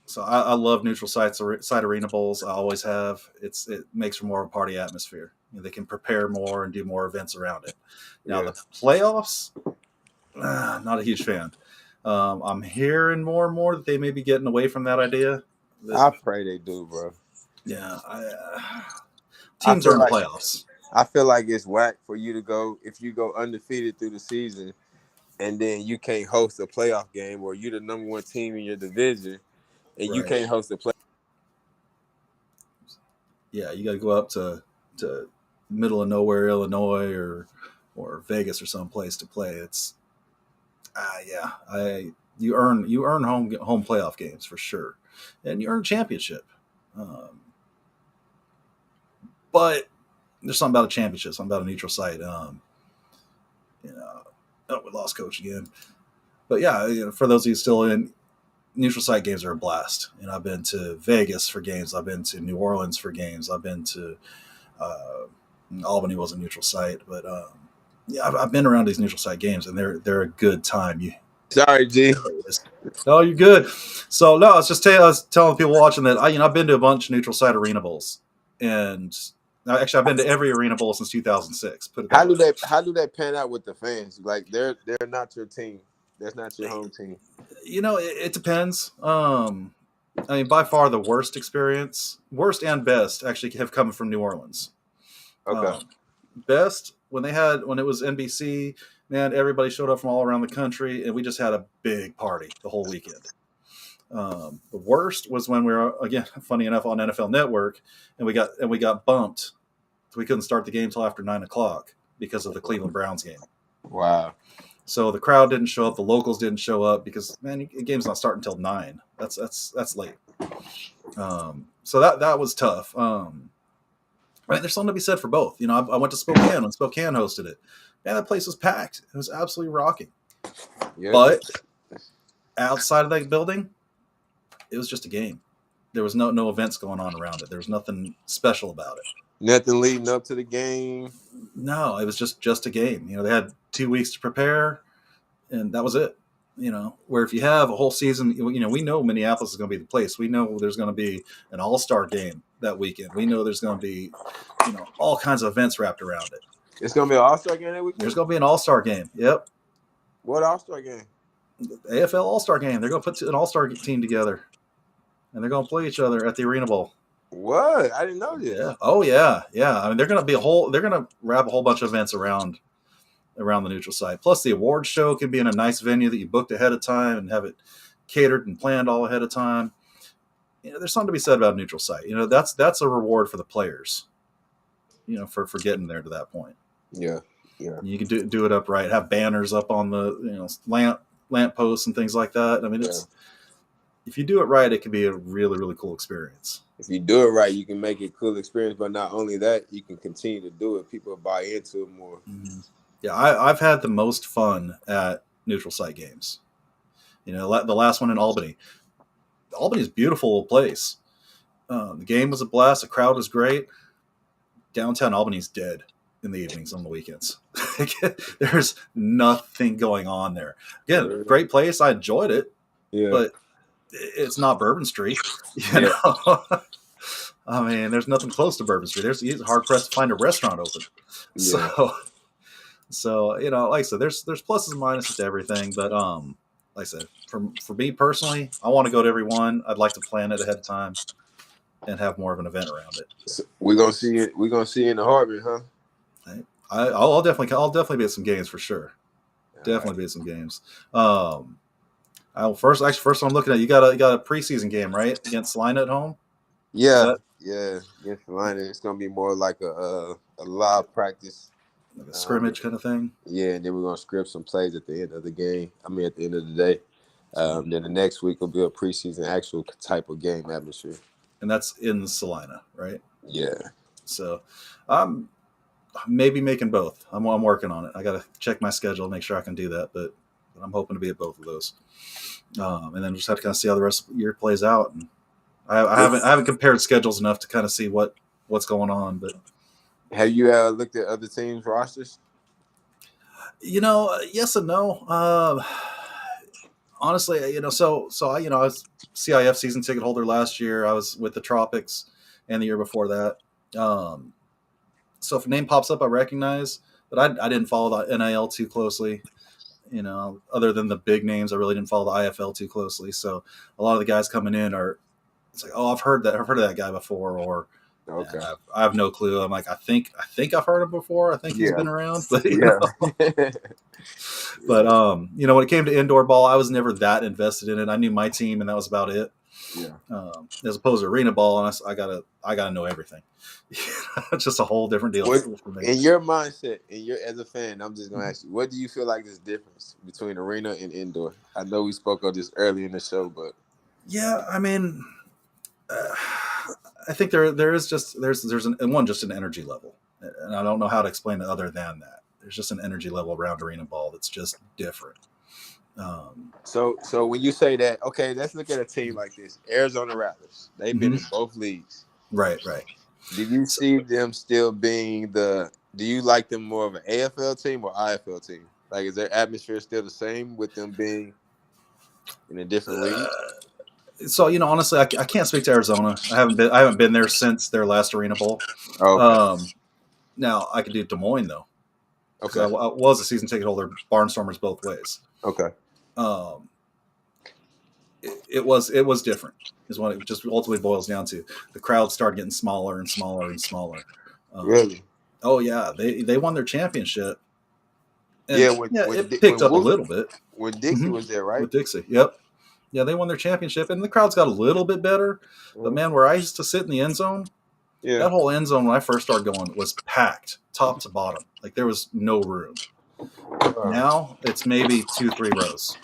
So I love neutral site arena bowls. I always have. It makes for more of a party atmosphere. They can prepare more and do more events around it. Now Yeah, the playoffs, not a huge fan. I'm hearing more and more that they may be getting away from that idea. That I pray they do, bro. yeah, I teams are feel in the like playoffs. I feel like it's whack for you to go if you go undefeated through the season and then you can't host a playoff game, or you the number one team in your division and you Right. can't host a play. Yeah, you got to go up to middle of nowhere, Illinois, or Vegas or someplace to play. It's yeah, you earn home playoff games for sure, and you earn a championship. Um, but there's something about a championship, something about a neutral site. You know, oh, we lost coach again. But yeah, for those of you still in, neutral site games are a blast. I've been to Vegas for games. I've been to New Orleans for games. I've been to uh, Albany was a neutral site, but yeah, I've been around these neutral site games, and they're a good time. Sorry, G. Oh, you're good. So no, I was telling people watching that I've been to a bunch of neutral site arena bowls, and actually I've been to every arena bowl since 2006. Put it that way. How do they pan out with the fans? Like they're not your team. That's not your home team. It depends. I mean, by far the worst and best, actually have come from New Orleans. Okay. Um, Best when it was NBC, man, everybody showed up from all around the country, and we just had a big party the whole weekend. The worst was when we were, again, funny enough, on NFL Network, and we got bumped, so we couldn't start the game till after 9 o'clock because of the Cleveland Browns game. Wow. So the crowd didn't show up, the locals didn't show up because, man, the game's not starting until 9. That's late. So that was tough. Right, there's something to be said for both. I went to Spokane when Spokane hosted it. Man, that place was packed. It was absolutely rocking. Yeah. But outside of that building, it was just a game. There was no events going on around it. There was nothing special about it. Nothing leading up to the game. No, it was just a game. They had 2 weeks to prepare, and that was it. Where if you have a whole season, we know Minneapolis is going to be the place. We know there's going to be an all-star game that weekend. We know there's going to be, all kinds of events wrapped around it. It's gonna be an all-star game that weekend. There's going to be an all-star game. Yep. What all-star game? AFL All-Star game. They're going to put an all-star team together, and they're going to play each other at the Arena Bowl. What? I didn't know this. Yeah. Oh yeah. Yeah. I mean, they're going to wrap a whole bunch of events around the neutral site. Plus, the award show can be in a nice venue that you booked ahead of time and have it catered and planned all ahead of time. There's something to be said about a neutral site. That's a reward for the players. For getting there to that point. Yeah. Yeah. You can do it upright. Have banners up on the lamp posts and things like that. I mean, if you do it right, it can be a really, really cool experience. If you do it right, you can make it a cool experience. But not only that, you can continue to do it. People buy into it more. Mm-hmm. Yeah, I've had the most fun at neutral site games. You know, the last one in Albany. Albany's a beautiful place. The game was a blast. The crowd was great. Downtown Albany's dead in the evenings on the weekends. There's nothing going on there. Again, great place. I enjoyed it, but it's not Bourbon Street. You know, I mean, there's nothing close to Bourbon Street. It's hard pressed to find a restaurant open. So you know, like I said, there's pluses and minuses to everything. But like I said, for me personally, I want to go to every one. I'd like to plan it ahead of time and have more of an event around it. So we're gonna see it. We're gonna see it in the Harbor, huh? I'll definitely be at some games for sure. Definitely be at some games. First I'm looking at, you got a preseason game, right, against Salina at home? Yeah, against Salina. It's gonna be more like a live practice, like a scrimmage kind of thing. Yeah, and then we're gonna script some plays at the end of the game. I mean, at the end of the day. Then the next week will be a preseason actual type of game atmosphere. And that's in Salina, right? Yeah. So I'm maybe making both. I'm working on it. I got to check my schedule, make sure I can do that. But I'm hoping to be at both of those. And then just have to kind of see how the rest of the year plays out. And I haven't compared schedules enough to kind of see what's going on. But have you looked at other teams' rosters? You know, yes and no. Honestly, you know, so I was CIF season ticket holder last year. I was with the Tropics, and the year before that. So if a name pops up, I recognize, but I didn't follow the NIL too closely. You know, other than the big names, I really didn't follow the IFL too closely. So a lot of the guys coming in it's like, oh, I've heard of that guy before, or okay, I have no clue. I'm like, I think I've heard him before. I think he's been around, but you know. But you know, when it came to indoor ball, I was never that invested in it. I knew my team, and that was about it. Yeah. As opposed to arena ball, and I gotta know everything. It's just a whole different deal for me. In your mindset, as a fan, I'm just gonna ask you, what do you feel like is difference between arena and indoor? I know we spoke of this early in the show, but yeah, I mean, I think there's just an energy level, and I don't know how to explain it other than that. There's just an energy level around arena ball that's just different. So when you say that, okay, let's look at a team like this, Arizona Rattlers. They've been in both leagues. Right. Did you see them still being do you like them more of an AFL team or IFL team? Like, is their atmosphere still the same with them being in a different league? So, you know, honestly, I can't speak to Arizona. I haven't been there since their last Arena Bowl. Okay. Now I could do Des Moines though. Okay. I was a season ticket holder, Barnstormers both ways. Okay. It was different, is what it just ultimately boils down to. The crowd started getting smaller and smaller and smaller. Really? Oh yeah, they won their championship. And it up picked a little bit when Dixie was there, right? With Dixie, yep. Yeah, they won their championship, and the crowd's got a little bit better. But man, where I used to sit in the end zone, that whole end zone when I first started going was packed, top to bottom. Like there was no room. Now it's maybe 2-3 rows.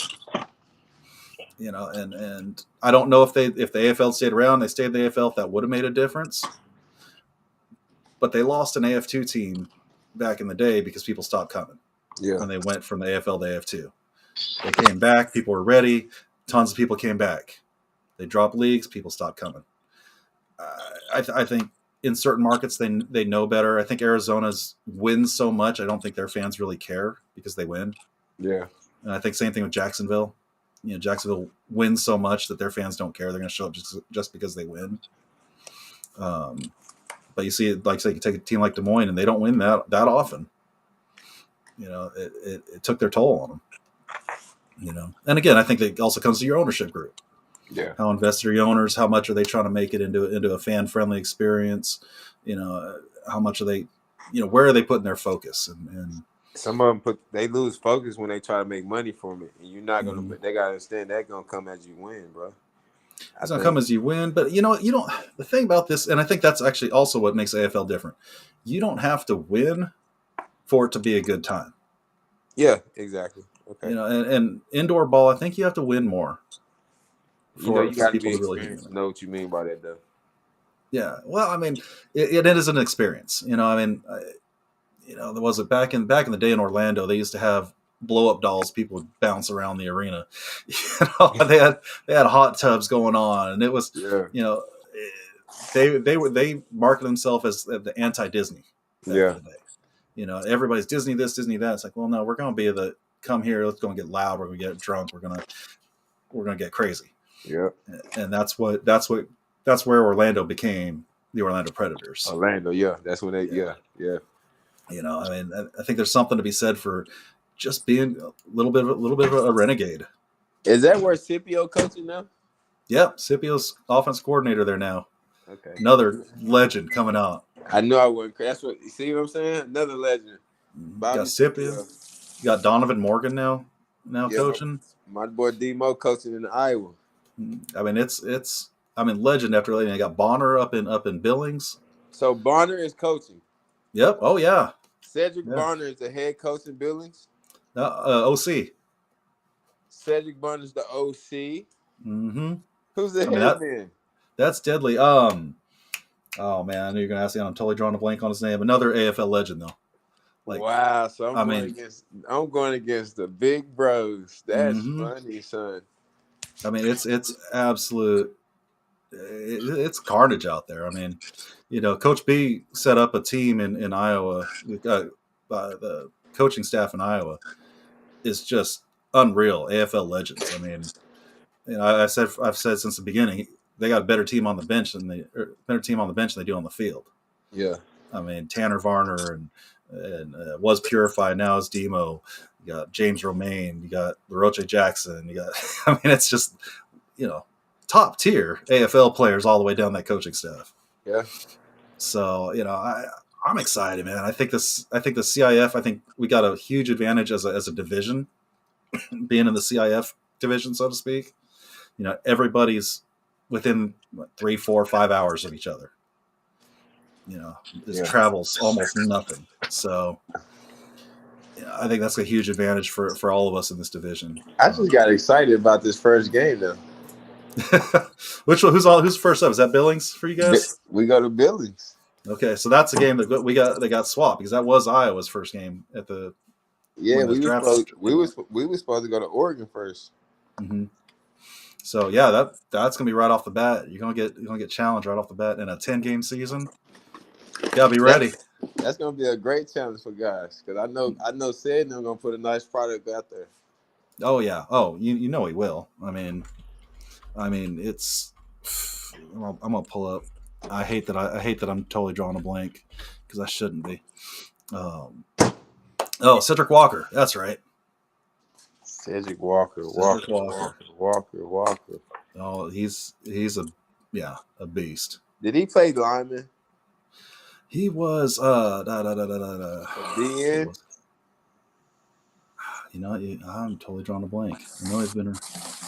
You know, and I don't know if the AFL stayed around, they stayed in the AFL, if that would have made a difference. But they lost an AF2 team back in the day because people stopped coming. Yeah. When they went from the AFL to AF2. They came back, people were ready, tons of people came back. They dropped leagues, people stopped coming. I think in certain markets they know better. I think Arizona's wins so much, I don't think their fans really care because they win. Yeah. And I think same thing with Jacksonville. You know, Jacksonville wins so much that their fans don't care. They're going to show up just because they win. But you see, like say, you take a team like Des Moines, and they don't win that often. You know, it took their toll on them. You know, and again, I think it also comes to your ownership group. Yeah. How invested are your owners? How much are they trying to make it into a fan friendly experience? You know, how much are they? You know, where are they putting their focus? And some of them they lose focus when they try to make money from it, and you're not gonna. They gotta understand that gonna come as you win, bro. It's gonna come as you win, but you know, you don't. The thing about this, and I think that's actually also what makes AFL different. You don't have to win for it to be a good time. Yeah, exactly. Okay. You know, and indoor ball, I think you have to win more. You know, you for got to people be to really. experienced to know what you mean by that, though. Yeah, well, I mean, it is an experience. I mean, there was it back in the day in Orlando. They used to have blow up dolls. People would bounce around the arena. And they had hot tubs going on, and it was Yeah, you know they marketed themselves as the anti Disney back in yeah, the day. Everybody's Disney this, Disney that. It's like, well, no, we're going to be the come here. Let's go and get loud. We're going to get drunk. We're gonna get crazy. yeah. And that's where Orlando became the Orlando Predators. Orlando, yeah, that's when they, Yeah. yeah. I mean, I think there's something to be said for just being a little bit of a renegade. Is that where Scipio coaching now? Yep, Scipio's offense coordinator there now. Okay. Another legend coming out. I knew I wouldn't. That's what you see. What I'm saying? Another legend, You Bobby got Scipio. Scipio. You got Donovan Morgan now Yeah, coaching. my boy Demo coaching in Iowa. I mean, it's legend after legend. You got Bonner up in Billings. So Bonner is coaching. Yep. Oh yeah. Cedric Yeah. Bonner is the head coach in Billings. OC. Cedric Bonner's the OC. Mm-hmm. Who's the I mean head man? that's deadly. Oh man, I knew you're gonna ask me. I'm totally drawing a blank on his name. Another AFL legend though. Like, Wow. So I'm going against the big bros. That's funny, son. I mean, it's absolute. It's carnage out there. I mean, Coach B set up a team in Iowa. The coaching staff in Iowa is just unreal. AFL legends. I mean, I've said since the beginning they got a better team on the bench than they do on the field. Yeah. I mean, Tanner Varner and was Purified, now is Demo. You got James Romaine. You got LaRoche Jackson. You got. I mean, it's just top tier AFL players all the way down that coaching staff. Yeah. So I'm excited, man. I think the CIF. I think we got a huge advantage as a division, being in the CIF division, so to speak. Everybody's within 3, 4, 5 hours of each other. This travels almost nothing. So I think that's a huge advantage for all of us in this division. I just got excited about this first game though. Which one? Who's first up? Is that Billings for you guys? We go to Billings. Okay, so that's a game that they got swapped because that was Iowa's first game at the. Yeah, we were supposed to go to Oregon first. Mm-hmm. So yeah, that's gonna be right off the bat. You're gonna get challenged right off the bat in a 10-game season. You gotta be ready. That's gonna be a great challenge for guys because I know Sid and I'm gonna put a nice product out there. Oh yeah. Oh, you know he will. I mean, it's. I'm gonna pull up. I hate that I'm totally drawing a blank because I shouldn't be. Cedric Walker. That's right. Cedric Walker. Oh, he's a beast. Did he play lineman? He was DN. I'm totally drawing a blank. I know he's been.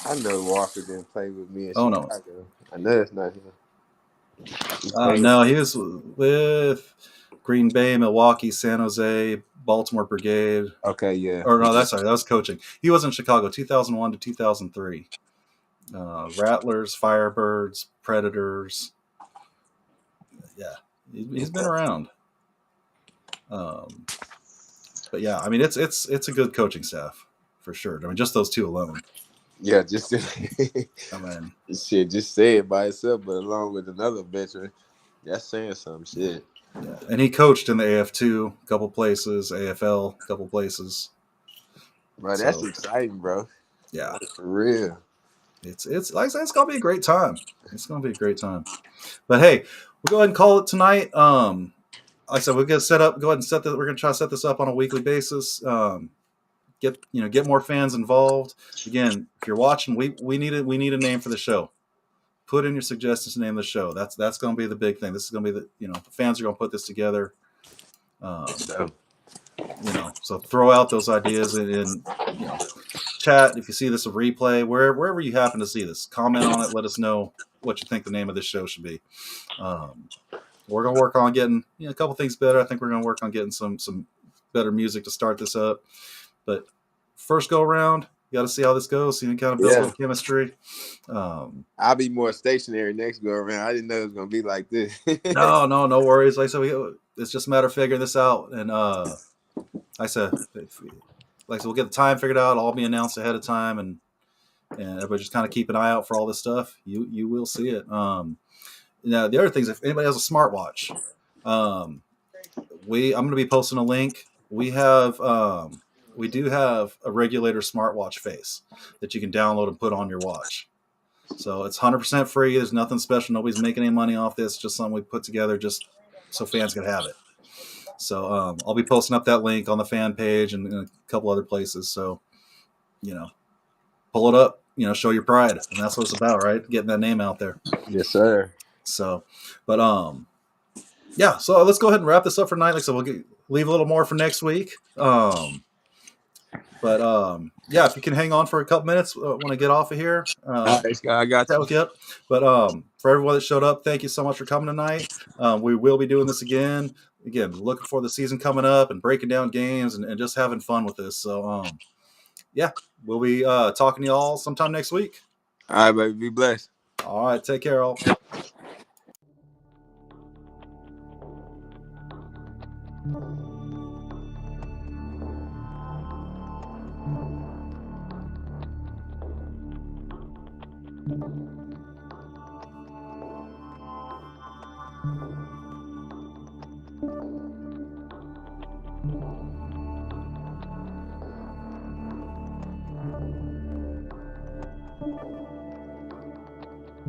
I know Walker didn't play with me in Chicago. No. I know it's not him. No, he was with Green Bay, Milwaukee, San Jose, Baltimore Brigade. Okay, yeah. Or no, that was coaching. He was in Chicago 2001 to 2003. Rattlers, Firebirds, Predators. Yeah, he's been around. But yeah, I mean it's a good coaching staff for sure. I mean just those two alone. Yeah, just I mean shit, just say it by itself, but along with another veteran, that's saying some shit. Yeah, and he coached in the AF2 a couple places, AFL a couple places. Bro, that's exciting, bro. Yeah, like, for real. It's like I said, it's gonna be a great time. It's gonna be a great time. But hey, we'll go ahead and call it tonight. Like I said, we're gonna set up. Go ahead and set this. We're gonna try to set this up on a weekly basis. Get more fans involved. Again, if you're watching, we need a name for the show. Put in your suggestions to name the show. That's going to be the big thing. This is going to be the fans are going to put this together. So throw out those ideas in chat. If you see this a replay, wherever you happen to see this, comment on it. Let us know what you think the name of this show should be. We're going to work on getting a couple things better. I think we're going to work on getting some better music to start this up. But first go around, got to see how this goes. See, kind of build a Yeah, little chemistry. Um, I'll be more stationary next go around. I didn't know it was gonna be like this. no worries. Like I said, it's just a matter of figuring this out. And like I said, we'll get the time figured out. All be announced ahead of time, and everybody just kind of keep an eye out for all this stuff. You will see it. Now the other things, if anybody has a smartwatch, um, I'm going to be posting a link. We do have a regulator smartwatch face that you can download and put on your watch. So it's 100% free. There's nothing special. Nobody's making any money off this. Just something we put together just so fans can have it. So I'll be posting up that link on the fan page and a couple other places. So, pull it up, show your pride. And that's what it's about, right? Getting that name out there. Yes, sir. So, but yeah, so let's go ahead and wrap this up for tonight. Like I said, leave a little more for next week. Yeah, if you can hang on for a couple minutes when I get off of here, All right, Scott, I got that you. was good. But for everyone that showed up, thank you so much for coming tonight. We will be doing this again. Again, looking for the season coming up and breaking down games and just having fun with this. So yeah, we'll be talking to y'all sometime next week. All right, baby, be blessed. All right, take care, all.